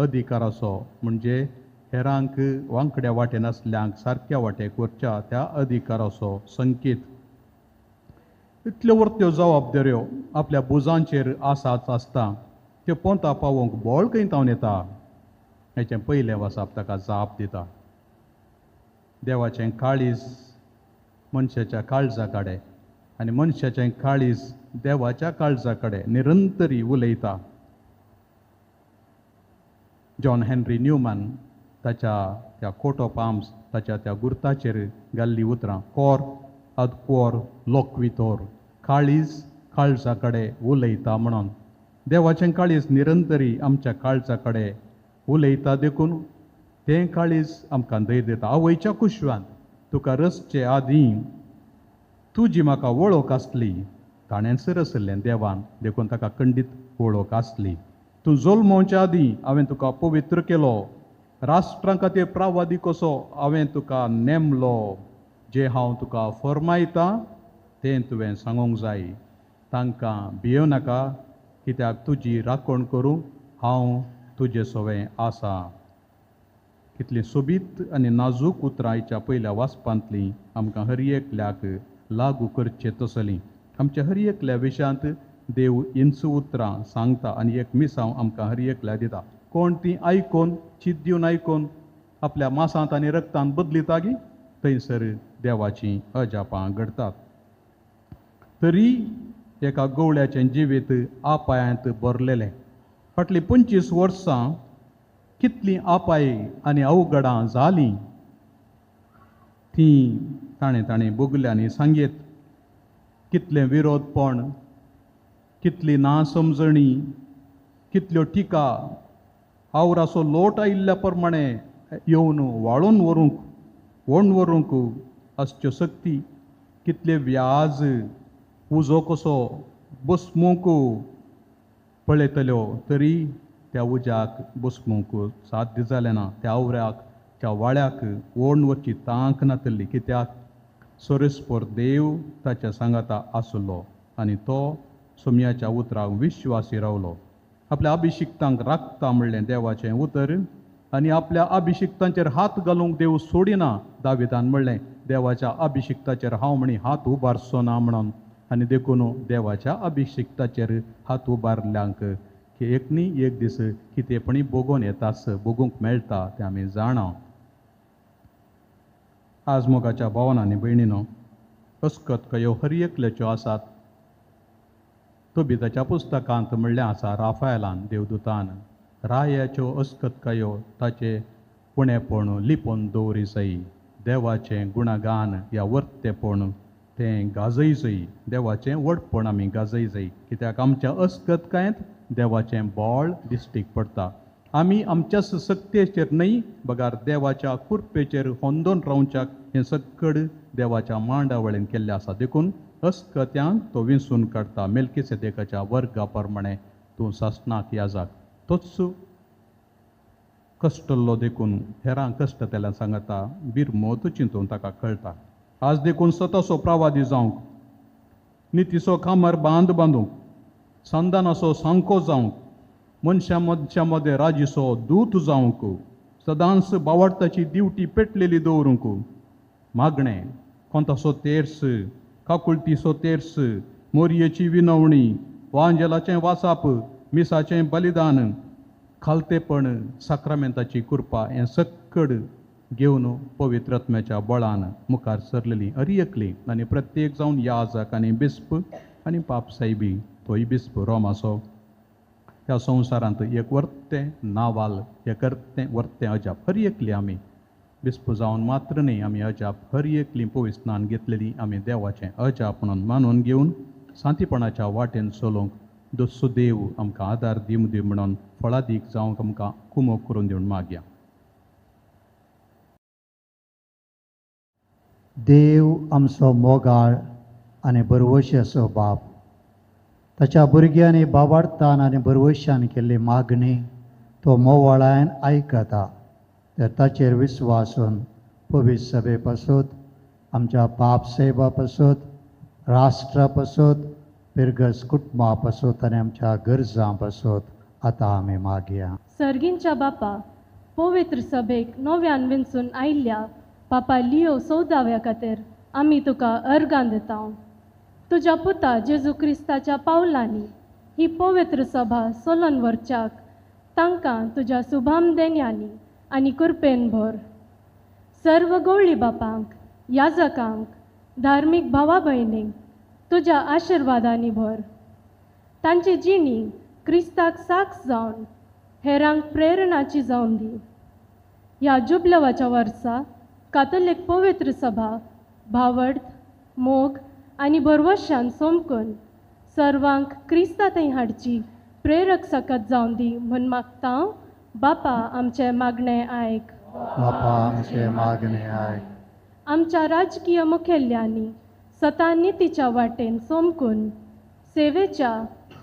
अधिकाराचो म्हणजे हेरांक वांकड्या वाटेन आसल्यांक सारक्या वाटेक व्हरच्या त्या अधिकाराचो संकेत. इतल्यो वर्त्यो जबाबदाऱ्यो आपल्या बुजांचेर आसाच आसता, त्यो पोंता पावोवंक बोळ खंय तावन येता हेचें पयलें वसाप ताका जाप दिता. देवाचें काळीज मनशाच्या काळजा कडेन आनी मनशाचें काळीज देवाच्या काळजा कडेन निरंतरी उलयता. जॉन हेनरी न्यूमन ताच्या त्या कोट ऑफ आर्म्स ताच्या त्या गुर्ताचेर घाल्ली उतरां, कॉर ad cor loquitor, काळीज काळजा कडेन उलयता म्हणून. देवाचें काळीज निरंतरी आमच्या काळजा कडेन उलयता देखून तें काळीज आमकां धैर्य दिता. आवयच्या कुशवान तुका रसचे आदीं तुजी म्हाका वळख आसली, ताणें सरसल्लें देवान देखून ताका खंडीत वळख आसली. तूं जल्मोवच्या आदीं हांवें तुका पवित्र केलो, राष्ट्रां खातीर प्रावादी कसो हांवें तुका नेमलो. जें हांव तुका फरमायतां तें तुवें सांगूंक जाय. तांकां भियेव नाका, कित्याक तुजी राखण करूंक हांव तुजे सोवें आसा. कितलीं सोबीत आनी नाजूक उतरां आयच्या पयल्या वाचपांतलीं आमकां हर एकल्याक लागू करचें तसलीं. आमच्या हर एकल्या विशयांत देव इंच उतरां सांगता आनी एक मिसांव आमकां हर एकल्या दिता. कोण तीं आयकून चित दिवन आयकून आपल्या मासांत आनी रक्तांत बदलिता गी, थंयसर देवाचीं अजापां घडटात. तरी एका गवळ्याचें जिवीत आपायांत भरलेलें. फाटलीं 25 वर्सां कितलीं आपाय आनी अवघडां जालीं तीं ताणें भोगल्यांनी सांगेत. कितलें विरोधपण, कितली नासमजणी, कितल्यो टिका, आवराचो लोट आयिल्ल्या प्रमाणें येवन वाळून व्हरूंक असच्यो सक्ती, कितले व्याज, उजो कसो बसमूंक पळयतल्यो तरी त्या उज्याक बसमूंक साध्य जालें ना. त्या आवऱ्याक त्या वाळ्याक ओण वची तांक नातली, कित्याक सरस्पर देव ताच्या सांगाता आसलो आनी तो सोम्याच्या उतराक विश्वासी रावलो. आपल्या अभिशिक्तांक राखता म्हणलें देवाचें उतर आनी आपल्या अभिशिक्तांचेर हात घालूंक देव सोडिना. दाविदान म्हणलें देवाच्या अभिशिक्ताचेर हांव म्हणी हात उबारचो ना म्हणून. आनी देखून देवाच्या अभिशिक्ताचेर हात उबारल्यांक एक न्ही एक दीस कितेंपणी भोगून येतास, भोगूंक मेळटा तें आमी जाणा. आज मोगाच्या भावांनी भयणीनो, अस्कतकायो हर एकल्याच्यो आसात. तोबिताच्या पुस्तकांत म्हणलें आसा राफायलान देवदूतान, रायाच्यो अस्कतकायो ताचे पुणेपण लिपोवन दवरी जायी. देवाचें गुणगान या वर्तेपण तें गाजय जायी. देवाचें व्हडपण आमी गाजय जायी, कित्याक आमच्या अस्कतकायेंत देवाचें बोळ दिश्टीक पडटा. आमी आमच्याच सक्तेचेर न्हय, बगार देवाच्या कुरपेचेर होंदोन रावच्याक हें सगळ देवाच्या मांडावळेन केल्लें आसा. देखून अस्कत्यांक तो विंसून काडटा. मेल्किसेदेकाच्या वर्गा प्रमाणें तूं सासणाक याजाक. तोच कश्टल्लो देखून हेरांक कश्ट तेल्या सांगता बिरमोत चिंतून ताका कळटा. आज देखून स्वताचो प्रवादी जावंक, नितीचो खामर बांदूंक, संदानाचो सांको जावंक, मनशा मदें राजीचो दूत जावंक, सदांच बावडताची दिवटी पेटलेली दवरूंक, मागणें, कोंताचो तेर्स, काकुळटीचो तेर्स, मोरयेची विनवणी, वांजेलाचें वासाप, मिसाचें बलिदान, खालतेपण साक्रामेंताची कृपा हें सक्कड घेवन पवित्र आत्म्याच्या बळान मुखार सरलेली अरियकली आनी प्रत्येक जावन याजक आनी बिस्प आनी पाप साहेबी तोय बिस्प रोमाचो ह्या संवसारांत एक वर्तें नावाल हें करतें वर्तें अजाप हर एकली आमी बिस्प जावन मात्र न्ही आमी अजाप हर एकली पवित्र स्नान घेतलेली आमी देवाचें अजाप म्हणून मानून घेवन सांतीपणाच्या वाटेन चलोवंक दस्सो देव आमकां आदार दिवं दी म्हणून फळादीक जावंक आमकां कुमक करून दिवन मागया. देव आमचो मोगाळ आनी बरवशेचो बाप ताच्या भुरग्यांनी बाबार्थान आनी बरवशान केल्ली मागणी तो मोवाळान आयकता तर ताचेर विस्वासून पवित्र सभे पासून आमच्या पाप सेवा पासून राष्ट्रा पासून पिरगस कुटुंबा पासून आनी आमच्या गरजां पासून आतां आमी मागया. सर्गींच्या बापा पवित्र सभेक नव्यान विंचून आयिल्ल्या बापा लियो 14व्या खातीर आमी तुका अर्गां दिता. तुज्या पुता जेजू क्रिस्ताच्या पावलांनी ही पवित्र सभा चलोवन व्हरच्याक तांकां तुज्या सुभामदेन्यांनी आनी कृपेन भर. सर्व गवळी बापांक याजकांक धार्मीक भावा भयणींक तुज्या आशिर्वादांनी भर. तांची जिणी क्रिस्ताक साक्ष जावन हेरांक प्रेरणाची जावन दी. ह्या जुबलवाच्या वर्सा कातोलीक पवित्र सभा भावड मोग आनी भरवशान सोमकून सर्वांक क्रिस्ता थंय हाडची प्रेरक सकत जावन दी म्हूण मागता हांव. बापा आमचे मागणें आयक. बापा आमचे मागणे आयक. आमच्या राजकीय मुखेल्यांनी सता नितीच्या वाटेन सोमकून सेवेच्या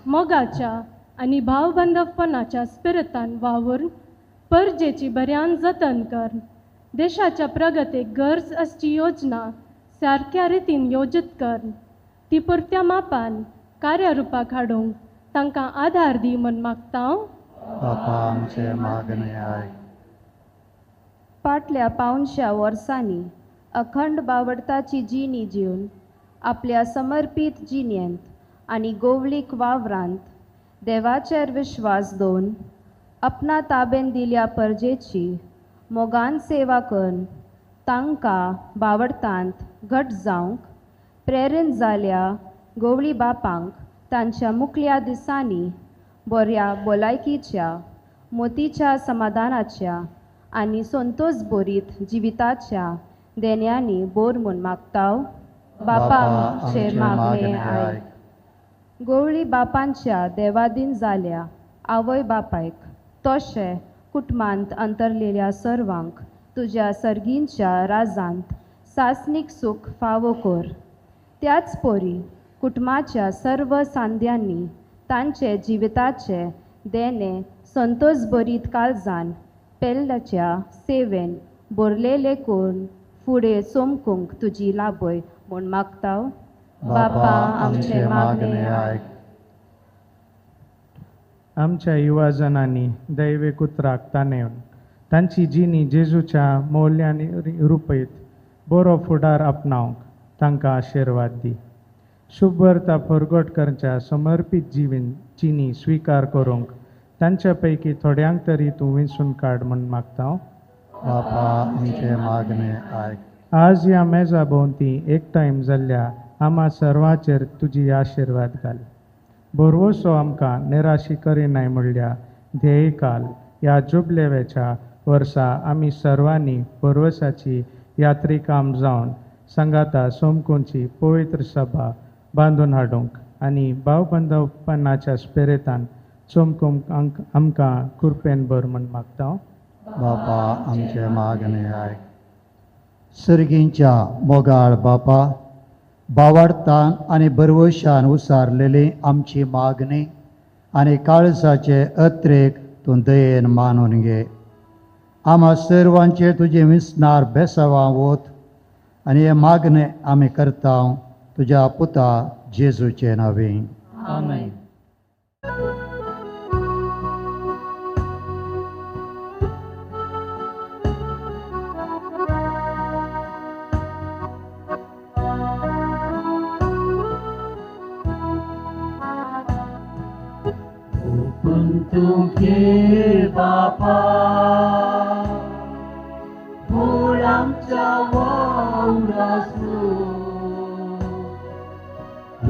मोगाच्या आनी भावबंधवपणाच्या स्पिरितान वावून परजेची बऱ्यान जतन कर. देशाच्या प्रगतीक गरज आसची योजना सारक्या रितीन योजीत कर. ती पुरत्या मापान कार्यारुपाक हाडूंक तांकां आधार दी म्हूण मागता हांव. बापा आमचे मागणे आयक. फाटल्या 500 वर्सांनी अखंड बावडताची जिणी जिवन आपल्या समर्पीत जिणेंत आनी गोवळीक वावरांत देवाचेर विश्वास दवरून आपणा ताबेन दिल्या परजेची मोगान सेवा करून तांकां बावडतांत घट जावंक प्रेरीत जाल्या गोवळी बापांक तांच्या मुखल्या दिसांनी बऱ्या भलायकीच्या मोतीच्या समाधानाच्या आनी संतोष भरीत जिविताच्या देण्यांनी बोर म्हूण मागता. बापा आमचे मागणे आयक. गोवळी बापांच्या देवादीन जाल्या आवय बापायक तशें कुटुंबांत अंतरलेल्या सर्वांक तुज्या सर्गींच्या राजांत सासनीक सूख फावो कर. त्याच पोरी कुटुंबाच्या सर्व सांद्यांनी तांचे जिविताचे देणे संतोष भरीत काळजान पेल्ल्याच्या सेवेन भरलेले करून फुडें सोमकूंक तुजी लाबय म्हूण मागता. बापा आमचे मागणे आयक. आमच्या युवाजनांनी दैविक उतराक ताणेवन तांची जिणी जेजूच्या मौल्यांनी रुपयत बरो फुडार आपणावंक तांकां आशिर्वाद दी. शुभ्रता फरगटकरच्या समर्पीत जिवीन जिणी स्विकार करूंक तांच्या पैकी थोड्यांक तरी तूं विंचून काड म्हूण मागता. बापा आमचे मागणे आयक. आज ह्या मेजा भोंवती एकठांय जाल्ल्या आम्हा सर्वांचेर तुजी आशिर्वाद घाल. बरवसो आमकां निराशी करिनाय म्हणल्या ध्येयकाल ह्या जुबलेवेच्या वर्सा आमी सर्वांनी बरवसाची यात्रिकाम जावन संगाता सोमकूंची पवित्र सभा बांदून हाडूंक आनी भावबंधवपणाच्या स्पिरितान सोमकूंक आमकां कृपेन भर म्हूण मागता. बापा आमचे मागणे आयक. सर्गींच्या मोगाळ बापा बावार्थान आनी बरवशान उसारलेली आमची मागणी आनी काळजाचे अत्रेक तूं दयेन मानून घे. आम्हा सर्वांचे तुजे विसणार बेसावां वत आनी हे मागणे आमी करता तुज्या पुता जेजूचे नवें. आमेन. तुमके बापा फळ आमच्या वावराचो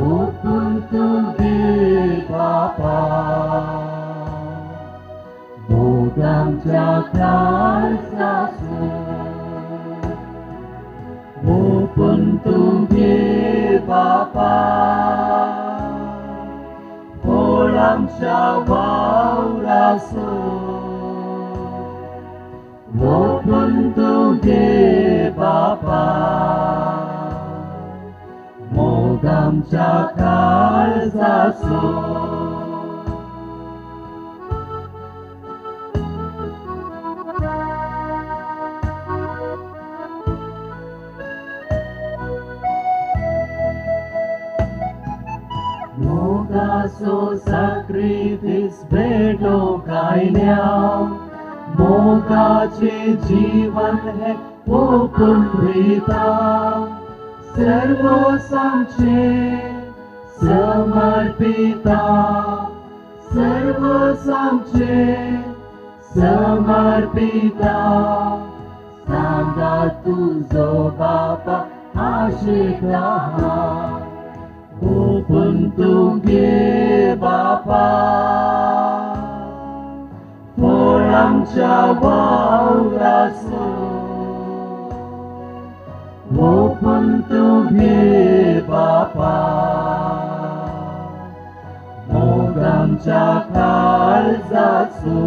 ओपून तूं घे बापा मोग आमच्या काळजाचो ओपून तूं घे बापा फळ आमच्या वावराचो ओपून तूं घे बापा मोग आमच्या काळजाचो मोगाचो साक्रिफीस भेटो गायल्या मोगाचे जीवन हे ओपून दिता सर्वोस आमचे समर्पिता सर्वोस आमचे समर्पिता सांगा तुझो बापा आशिका ओपून तूं घे बापा फळ आमच्या वावराचो ओपून तूं घे बापा मोग आमच्या काळजाचो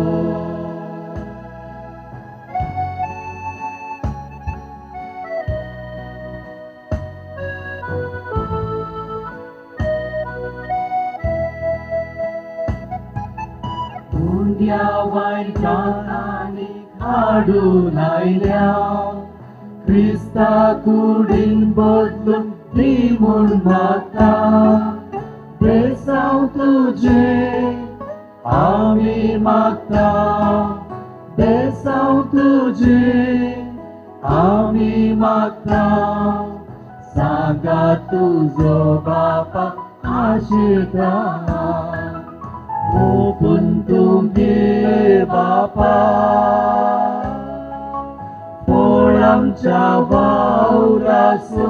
हुंड्या वायटांनी हाडून आयल्या क्रिस्ता कुडीन बदलून दी म्हूण मागता बेसांव तुजे आमी मागता बेसांव तुजे आमी मागता सांगा तुजो बापा आशिका ओपून तूं घे बापा फळ आमच्या वावराचो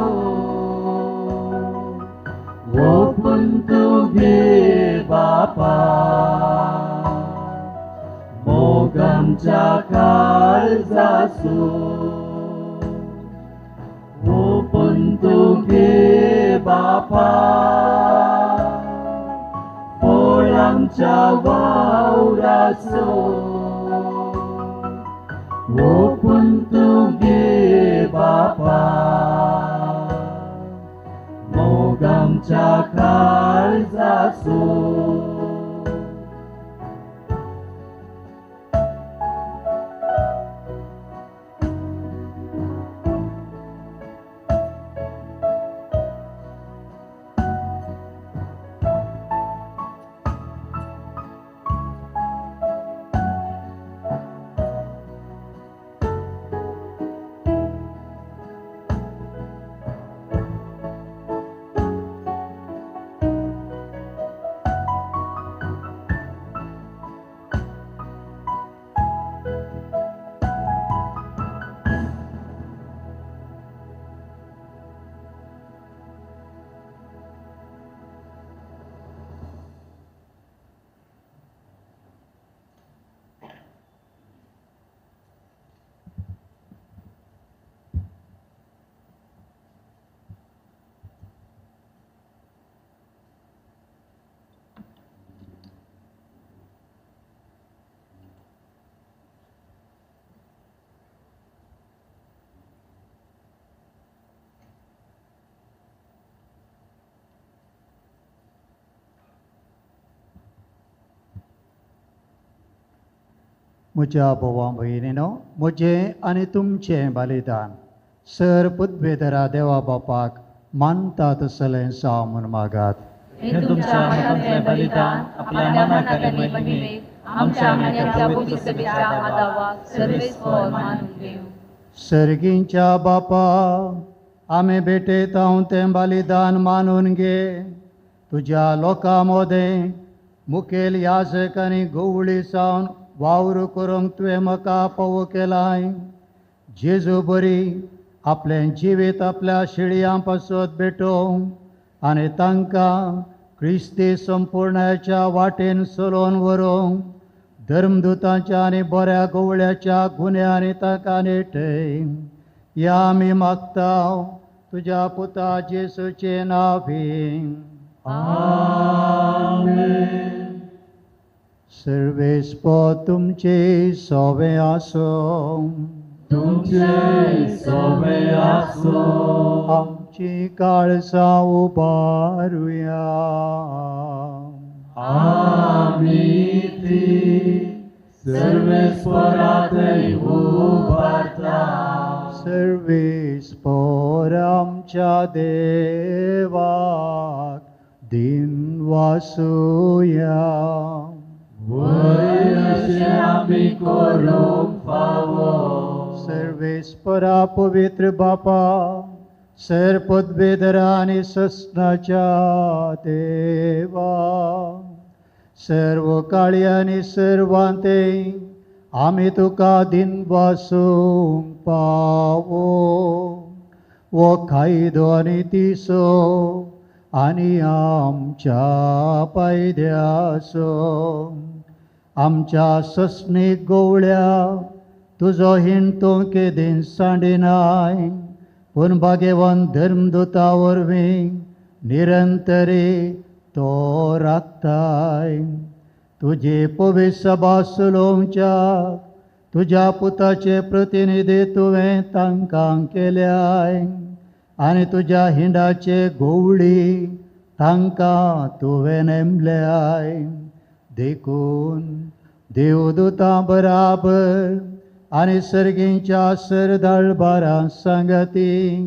ओपून तूं घे बापा मोग आमच्या काळजाचो ओपून तूं घे बापा फळ आमच्या वावराचो ओपून तूं घे बापा मोग आमच्या काळजाचो म्हज्या भोवा भयणीनो म्हजें आनी तुमचें बलिदान सर पुद्वेदरा देवा बापाक मानता तसलें जावं म्हूण मागात. हे तुमच्या मतांतलें बलिदान आपल्या मनाक आनी महिमेक आमच्या आनी आपल्या पवित्र सभेच्या आदावाक सर्वेस्पर मानून घेवं. सर्गींच्या बापा आमी भेटयता तें बलिदान मानून घे. तुज्या लोकां मदें मुखेल याजक आनी गवळी सावन वावर करूंक तुवें म्हाका पव केलाय. जेजू बरी आपलें जिवीत आपल्या शिडयां पासत भेटोवंक आनी तांकां क्रिस्ती संपूर्णाच्या वाटेन चलोवन व्हरूंक धर्मदुतांच्या आनी बऱ्या गवळ्याच्या गुन्यांनी ताका नेटय. या आमी मागता तुज्या पुता जेसूचे नांवी. सर्वेस्प तुमचे सोवे आसूं. तुमचे सोवे आसूं. आमची काळजां उबारुया. आमी ती सर्वेस्परांतय उबारता. सर्वेस्पर आमच्या देवाक दिन वासुया. वय अशें आमी करूंक फावो. सर्वेस्परा पवित्र बापा सर्पद्वेदरा आनी सस्नाच्या देवा सर्व काळी आनी सर्वांते आमी तुका दिन वासूंक पावो. वो खायदो आनी तिसो आनी आमच्या पायद्यासो आमच्या सस्नीक गवळ्या तुजो हिणतो केदीन सांडिनाय. पूण भाग्यवान धर्मदूता वरवीं निरंतरी तो राखताय. तुजे पवित्र सभा चलोवच्या तुज्या पुताचे प्रतिनिधी तुवें तांकां केल्याय आनी तुज्या हिंडाचे गवळी तांकां तुवें नेमल्याय. देखून देवदूतां बराबर आनी सर्गींच्या सरदाळबारां सांगती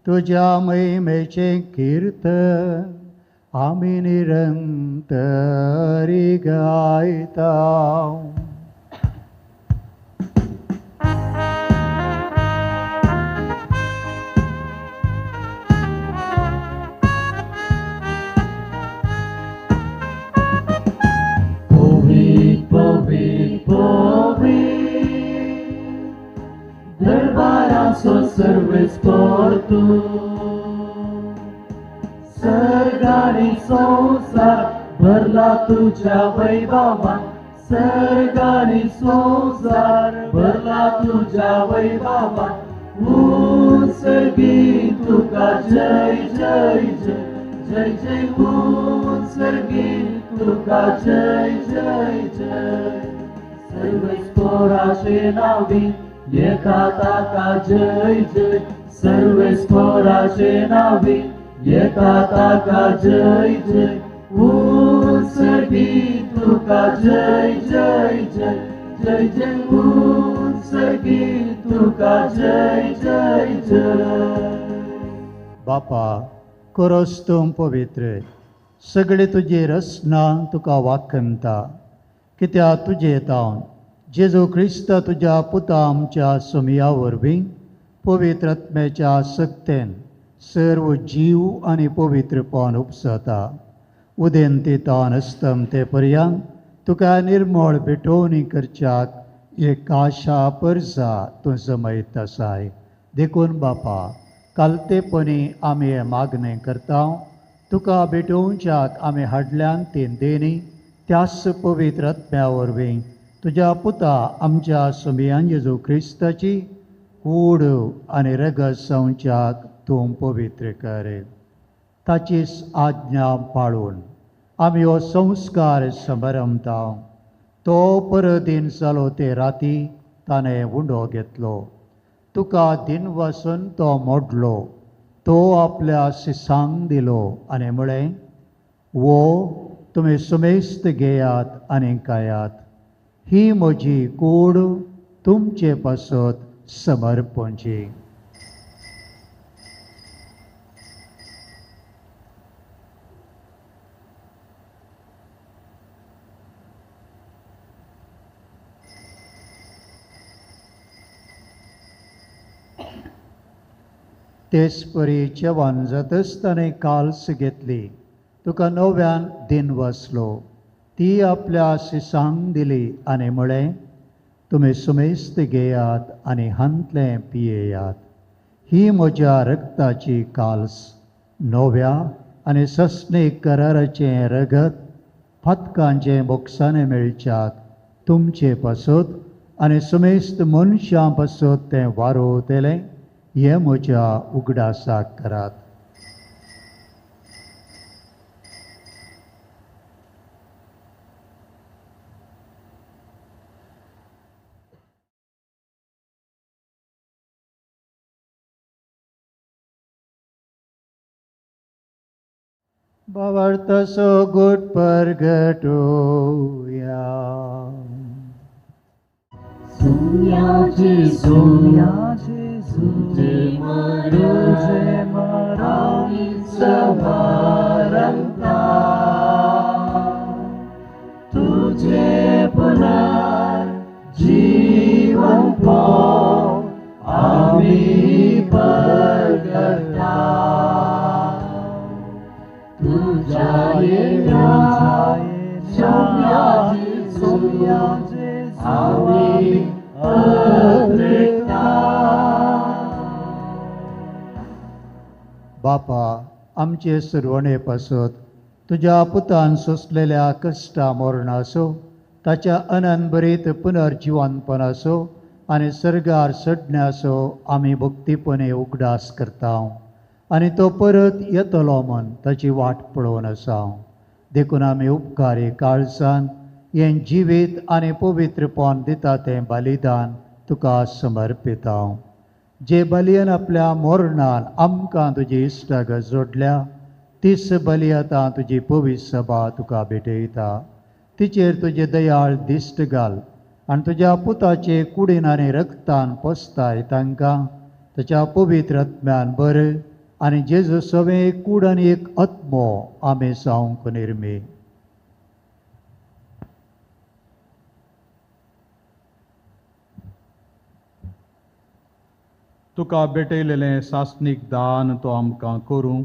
तुज्या महिमेचें किर्तन आमी निरंतरी गायता. दरबाराचो सर्वेस्पर तूं. सर्ग आनी संवसार भरला तुज्या वैभवान. सर्ग आनी संवसार भरला तुज्या वैभवान. उत्सर्गी तुका जय जय जय जय जय. उत्सर्गी तुका जय जय जय. सर्वेस्पराचे नांवी एका ताका जय जय. सर्वेस्पराचे नांवी एका ताका जय जय. उत्सर्गी तुका जय जय जय जय जय. उत्सर्गी तुका जय जय जय. बापा करोस तूं पवित्र. सगळे तुजी रचना तुका वाखणता. कित्याक तुजे तावन जेजू क्रिस्त तुज्या पुता आमच्या सुमया वरवीं पवित्र आत्म्याच्या सक्तेन सर्व जीव आनी पवित्रपण उपसता. उदेंतेतान अस्तम ते पर्यंत तुका निर्मळ भेटोवणी करच्याक एक आशा परसा तूं समयत आसाय. देखून बापा कालतेपणी आमी हें मागणें करता. तुका भेटोवच्याक आमी हाडल्यान ती देणी त्याच पवित्र आत्म्या वरवीं तुज्या पुता आमच्या सुमयान जेजू क्रिस्ताची कूड आनी रगत संवच्याक तूं पवित्र कर. ताचीच आज्ञा पाळून आमी हो संस्कार समारंभता. तो परदीन जालो ते राती ताणें उंडो घेतलो. तुका दिन वचून तो मोडलो. तो आपल्या शिसांक दिलो आनी म्हळें, वो तुमी सुमेस्त घेयात आनी खायात. ही म्हजी कूड तुमचे पासत समर्पणची. तेच परी जेवण जातच ताणें काल्स घेतली. तुका नव्यान दिन वसलो. ती आपल्या शिसांक दिली आनी म्हळें, तुमी सुमेस्त घेयात आनी हांतलें पियेयात. ही म्हज्या रक्ताची काल्स, नव्या आनी सस्नीक कराराचें रगत, फातकांचे मोक्षाने मेळच्याक तुमचे पासत आनी सुमेस्त मनशां पासत तें वारोवतलें, हें म्हज्या उगडासाक करात. Bavartaso good purgatoria. Sumyaji, Jemaru, Samaranta, Tujhe punar Jivan po Ami Pargata. बापा, आमचे सर्वणे पासत तुज्या पुतान सोंसलेल्या कश्टा मरणासो, ताच्या अनंतभरीत पुनर्जिवनपणासो आनी सर्गार चडण्यासो आमी भक्तीपणे उगडास करता. आनी तो परत येतलो म्हूण ताची वाट पळोवन आसा. देखून आमी उपकारी काळजान हें जिवीत आनी पवित्रपण दिता तें बलिदान तुका समर्पिता. जे बलियन आपल्या मरणान आमकां तुजी इश्टाग जोडल्या, तीच बली आतां तुजी पवित्र सभा तुका भेटयता. तिचेर तुजे दयाळ दिश्ट घाल आनी तुज्या पुताचे कुडीन आनी रक्तान पोसताय तांकां ताच्या पवित्र आत्म्यान बर आनी जेजू सवें कूड आनी एक आत्मो आमी जावंक निर्मी. तुका भेटयलेलें सासनीक दान तो आमकां करूं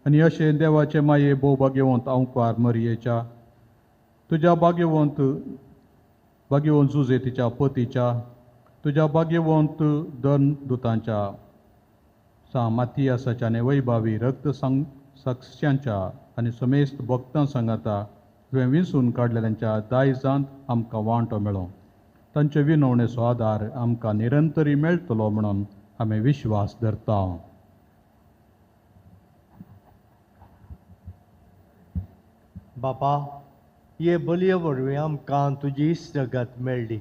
आनी अशें देवाचे माये भोव भाग्यवंत अवकार मरयेच्या, तुज्या भाग्यवंत जुजे तिच्या पतीच्या, तुज्या भाग्यवंत दन दुतांच्या, मातियासाच्या आनी वैभावी रक्त साक्षांच्या आनी समेस्त भक्तां सांगाता तुवें विंसून काडलेल्यांच्या दायजांत आमकां वांटो मेळो. तांचे विनवणेचो आदार आमकां निरंतरी मेळटलो म्हणून आमी विश्वास धरता. बापा, हे बलये वरवीं आमकां तुजी इश्टगत मेळ्ळी.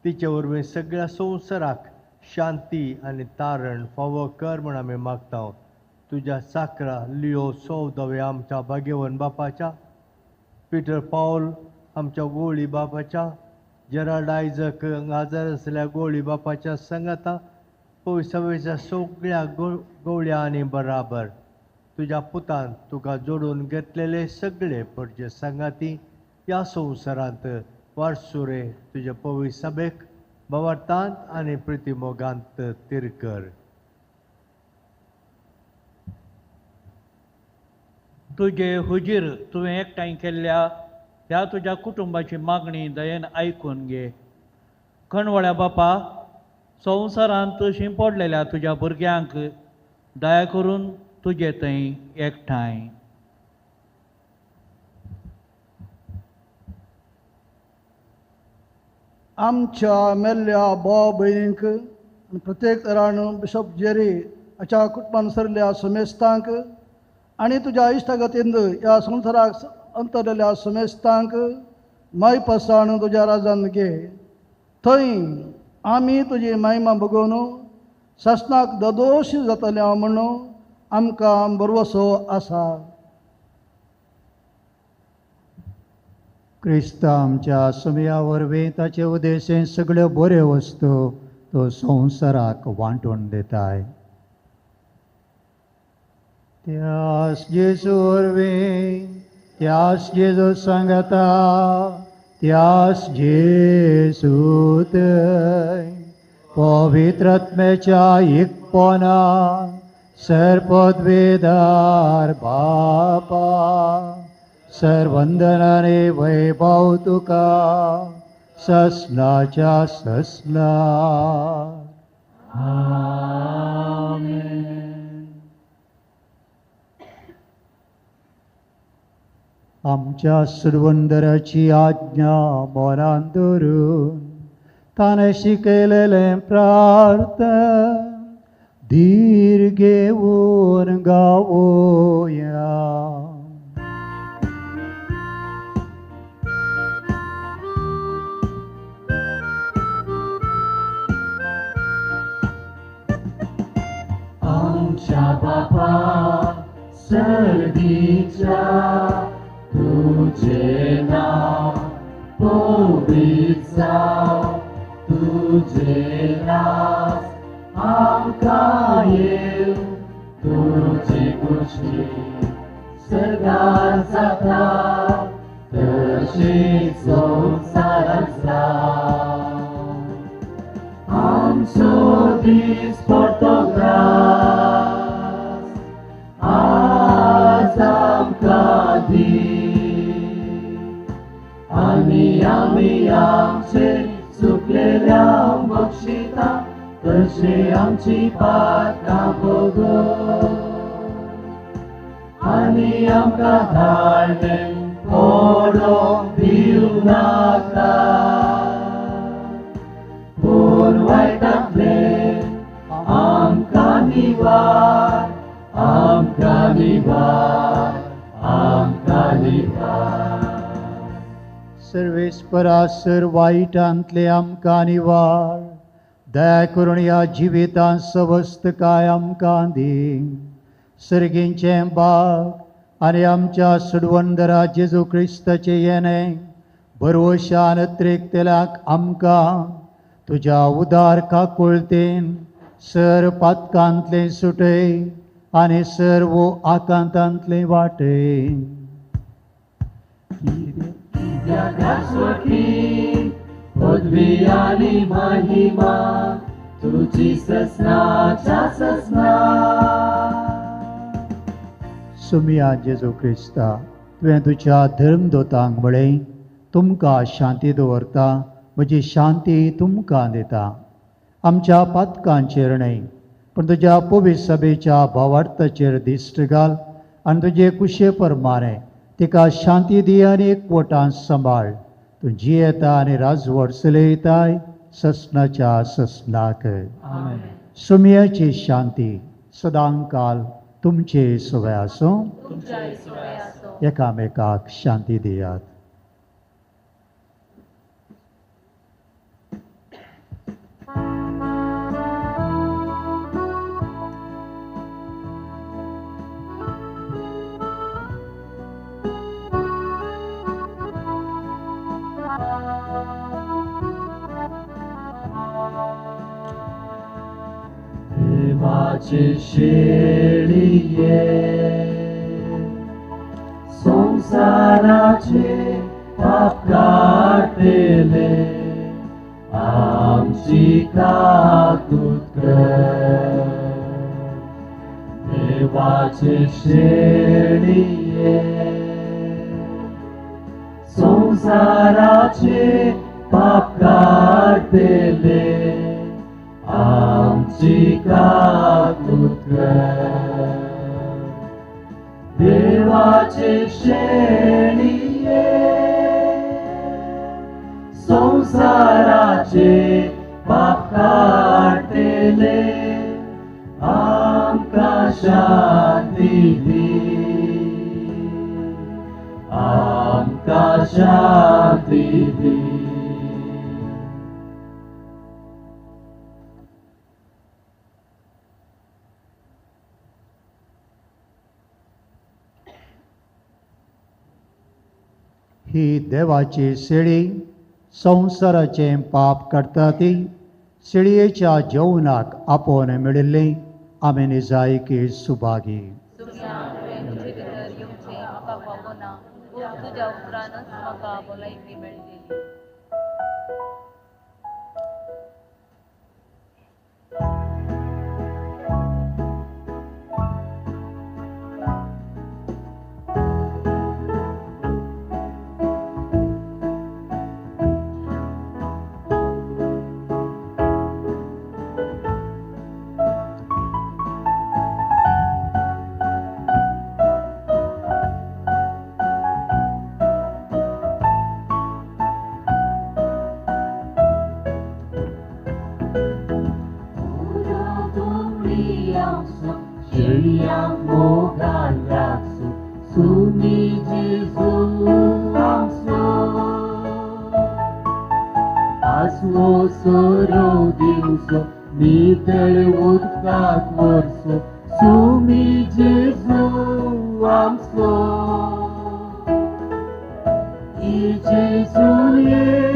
तिचे वरवीं सगळ्या संवसाराक शांती आनी तारण फावो कर म्हूण आमी मागता. तुज्या साकरा लिओ 14 आमच्या भाग्यवन बापाच्या, पिटर पावल आमच्या गोळी बापाच्या, जेराल्ड आयजक आजार आसलेल्या गोळी बापाच्या संगाता पवित्रसभेच्या सगळ्या गवळ्या आनी बराबर तुज्या पुतान तुका जोडून घेतलेले सगळे परचे संगाती ह्या संवसारांत वारसुरे तुज्या पवित्र सभेक भवार्थांत आनी प्रितीमोगांत तिरकर. तुजे हुजीर तुवें एकठांय केल्ल्या ह्या तुज्या कुटुंबाची मागणी दयेन आयकून घे. खणवळ्या बापा, संवसारांत शिंपडलेल्या तुज्या भुरग्यांक दया करून तुजे थंय एकठांय. आमच्या मेल्ल्या भाव भयणींक आनी प्रत्येक तरान बिशप जेरी हाच्या कुटुंबान सरल्या समेस्तांक आनी तुज्या इश्टागतींत ह्या संवसाराक अंतरलेल्या समेस्तांक माय पसाण तुज्या राजान घे. थंय आमी तुजी महिमा बगोवन शासनाक दोदोश जातल्या म्हणून आमकां बरवसो आसा. क्रिस्ता आमच्या समया वरवीं ताचे उदेशें सगळ्यो बऱ्यो वस्तू तो संवसाराक वांटून दिताय. त्यास जेजू वरवीं, त्यास जेजू सांगता, त्यास जेजू थंय पवित्र आत्म्याच्या एकपणान सरपदवेदार बापा सर्वंदनाने वैभव तुका ससनाच्या ससना. आमच्या सुरवंदराची आज्ञा मोरान धरून ताणे शिकयलेलें प्रार्थन धीर घेवन गावोया. आमच्या बापा सर्गीच्या तुझे नाव पवित्र जाव, तुझे राज आमकां येव, तुझी खुशी सदांच जाता तशी संवसारांत जाव. आमचो दीस पडतो ग्रास आज आमकां दी, आनी आमी आमचे चुकलेल्यांक बक्षिता तशे आमची पातकां भोगोव. आनी आमकां धाडलें पडोवंक दिवं नाका, पूण वायटांतले आमकां निवार, आमकां निवार, आमकां निवार. सर्वेस्परा सर वाईटांतले आमकां निवार, दया करून ह्या जिवितांत सवस्त काय आमकां दी. सर्गींचें बाग आनी आमच्या सुडवंदरा जेजू क्रिस्ताचें येणें बरवशान त्रेकतेल्याक आमकां तुज्या उदार काकुळतेन सर पातकांतलें सुटय आनी सर्व आकांतांतलें वाटय. जगास्वकी पदवी आनी महिमा तुझी ससनाच्या ससना. सुमिया जेजू क्रिस्ता तुवें तुज्या धर्मदोतांक म्हळें तुमकां शांती दवरता, म्हजी शांती तुमकां दिता. आमच्या पातकांचेर न्हय पूण तुज्या पवित्र सभेच्या भावार्थाचेर दिश्ट घाल आनी तुजे कुशे प्रमाणे तिका शांती दी आनी एकवटान सांबाळ. तूं जियेता आनी राजवट चलयताय ससनाच्या ससनाक. सुमियाची शांती सदांकाल तुमचे सुवे आसूं. एकामेकाक शांती दियात. देवाचे शेळिये संसाराचे पाप काढलेले आमची काकूत कर. देवाचे शेळिये संसाराचे पाप काढलेले आमची काकूत कर. देवाचे शेळिये संसाराचे पाप काढलेले आमकां शांती दी, आमकां शांती दी. ही देवाची शेळी संसाराचें पाप काडटा ती शेळयेच्या जेवणाक आपोवन मेळिल्ली आमी निजायकी सुभागी. तुझ्या उतरानच म्हाका भलायकी मेळिल्ली. शेळयांक मोगान राखसो सुमी जेजू आमचो आसवो सोरो दिवसो नितळ उदकाक वर्सो सुमी जेजू आमचो जेजूये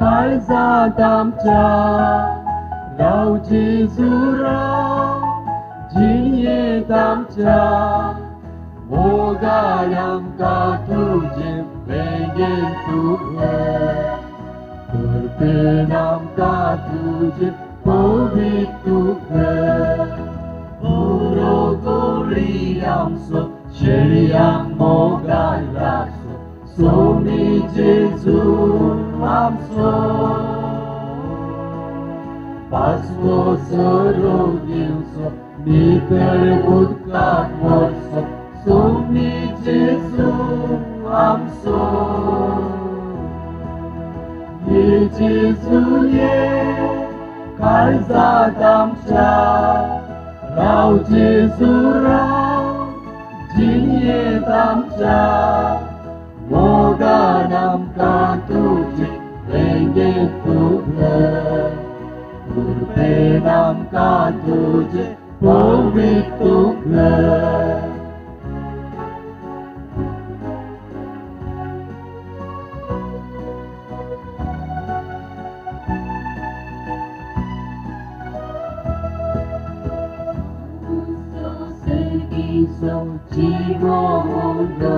काळजांत आमच्या राव जेजू राव जिणयेंत आमच्या मोगान आमकां तुजे वेंगेन तूं घे करपेन आमकां तुजे पवित्र तूं घे बरो गवळी आमचो शेळयांक मोगान राखसो सोमी जेजू आमचो पासवो सोरो दिवसो नितळ उदकाक वर्सो सोमी जेजू आमचो ये जेजूये काळजांत आमच्या राव जेजू राव जिणयेंत आमच्या मोगान आमकां तुजे वेंगेन तूं घे करपेन आमकां तुजे पवित्र तूं घे Jiwo mundo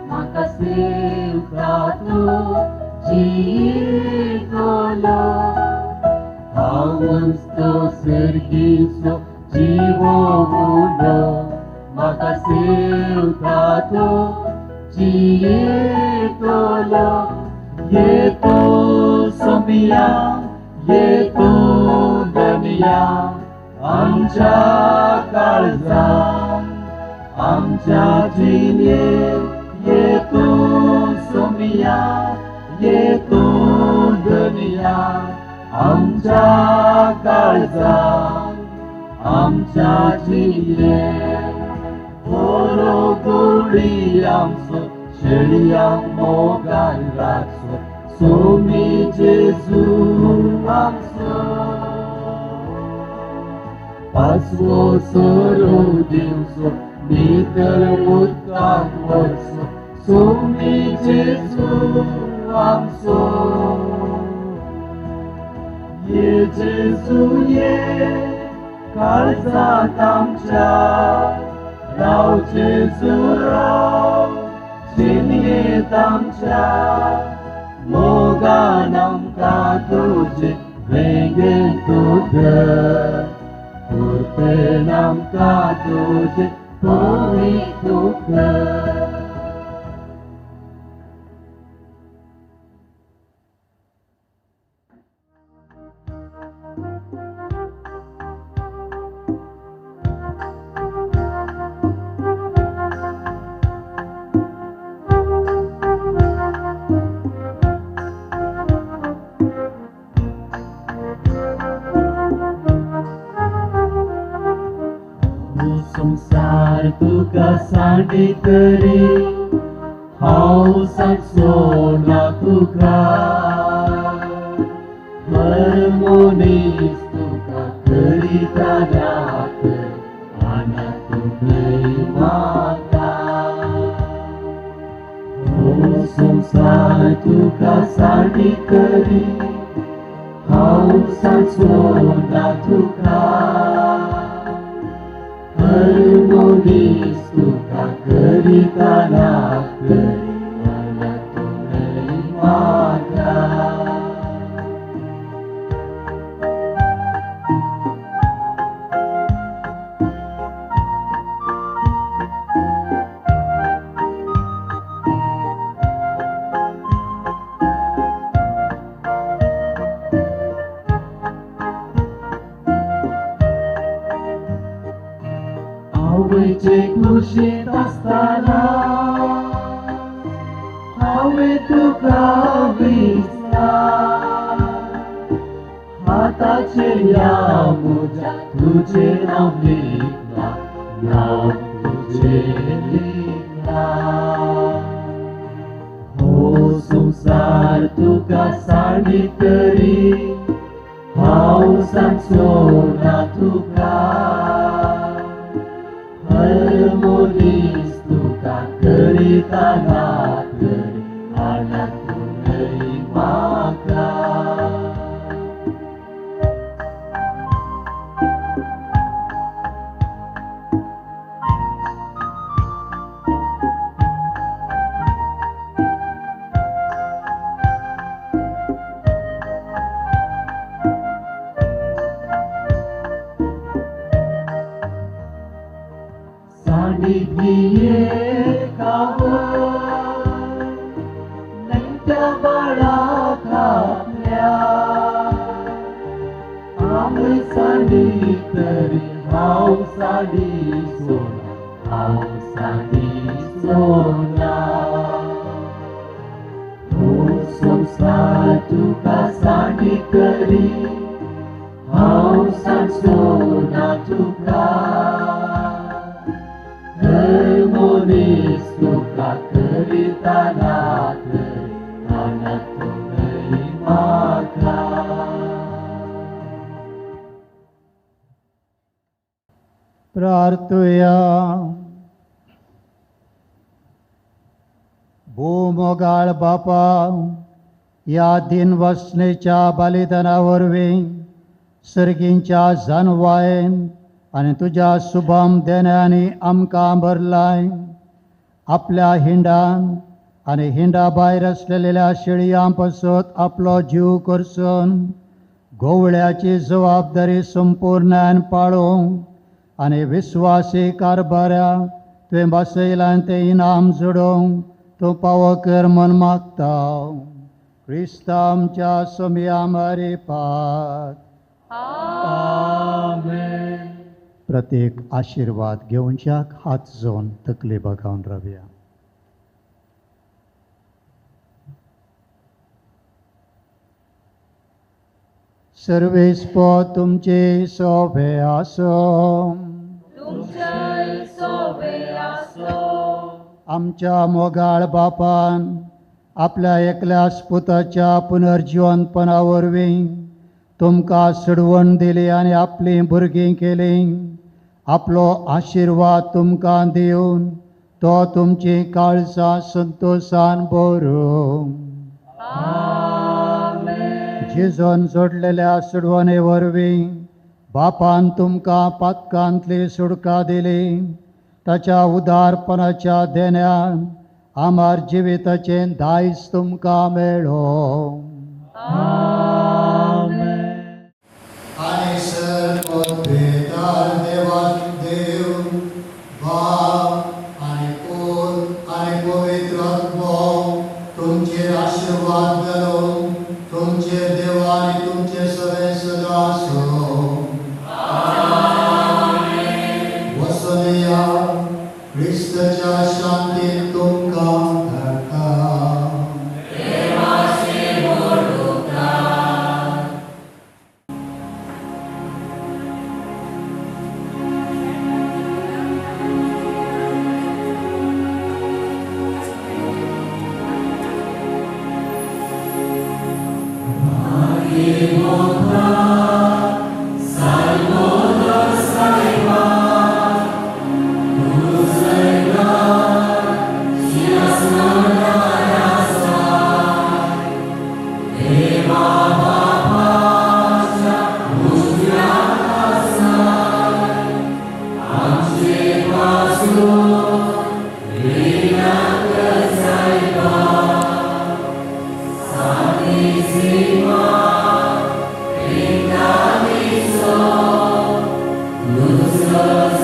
maka seufrato jitolo Augusto Sergiso jiwo mundo maka seufrato jitolo Yeto somia yeto dunia आमच्या काळजांत आमच्या जिणयेंत येतो सोमिया येतो दुनिया आमच्या काळजांत आमच्या जिणयेंत बरो गवळी आमचो शेळयांक मोगान राखसो सोमी जेजू आमचो पासवो सोरो दिवसो नितळ उदकाक वर्सो सोमी जेजू आमचो ये जेजूये काळजांत आमच्या राव जेजू राव जिणयेंत आमच्या मोगान आमकां तुजे वेंगेन तूं घे करपेन आमकां तुजे पवित्र तूं घे संसार तुका सांडी करी हांव सांगचो ना तुका हर मनीस तुका करीता आना तुवें म्हाका हो संसार तुका सांडी करी हांव सांगचो ना तुका मनीस तुका करीता आना तुवें म्हाका आवयचे कुशीत आसतना हांवें तुका विसला हाताचेर या म्हज्या तुजें नांव लिखलां नाव तुझे लिखला हो संसार तुका सांडी तरी हांव सांगचो ना तुका हर मोदीस तुका करिताना तरी आनंदूय म्हाका प्रार्थुया भूमोगाळ बापा या दिनवसनेच्या बलिदानावरवीं सर्गींच्या जानवायेन आनी तुज्या शुभम देण्यानी आमकां भरलाय आपल्या हिंडान आनी हिंडा भायर आसलेल्या शेळयां पासत आपलो जीव करसून गोवळ्याची जबाबदारी संपूर्णान पाळूंक आनी विस्वासी कारभाऱ्या तुवें बसयलां तें इनाम जोडोवंक तूं पावो कर म्हूण मागता क्रिस्ता आमच्या सोम्या मारिपात आमेन. प्रत्येक आशिर्वाद घेवच्याक हात जोडून तकली बगावन रावया. सर्वेस्पो तुमचे सोबे आसो आमच्या मोगाळ बापान आपल्या एकल्या पुताच्या पुनर्जिवंतपणा वरवीं तुमकां सडवण दिली आनी आपली भुरगीं केलीं. आपलो आशिर्वाद तुमकां दिवन तो तुमची काळजां संतोशान भरूं. जेजून जोडलेल्या सडवणे वरवीं बापान तुमकां पातकांतली सुडका दिली. ताच्या उदारपणाच्या देण्यान आमार जिविताचें दायज तुमकां मेळ्ळो. देव भाव आनी पूत आनी पवित्र आत्मो तुमचेर आशिर्वाद घालून तुमचे देव आनी तुमचे सगळे सदा आसूं. वचून या क्रिस्ताच्या शांतीन तुमकां धाडटा. Jesus.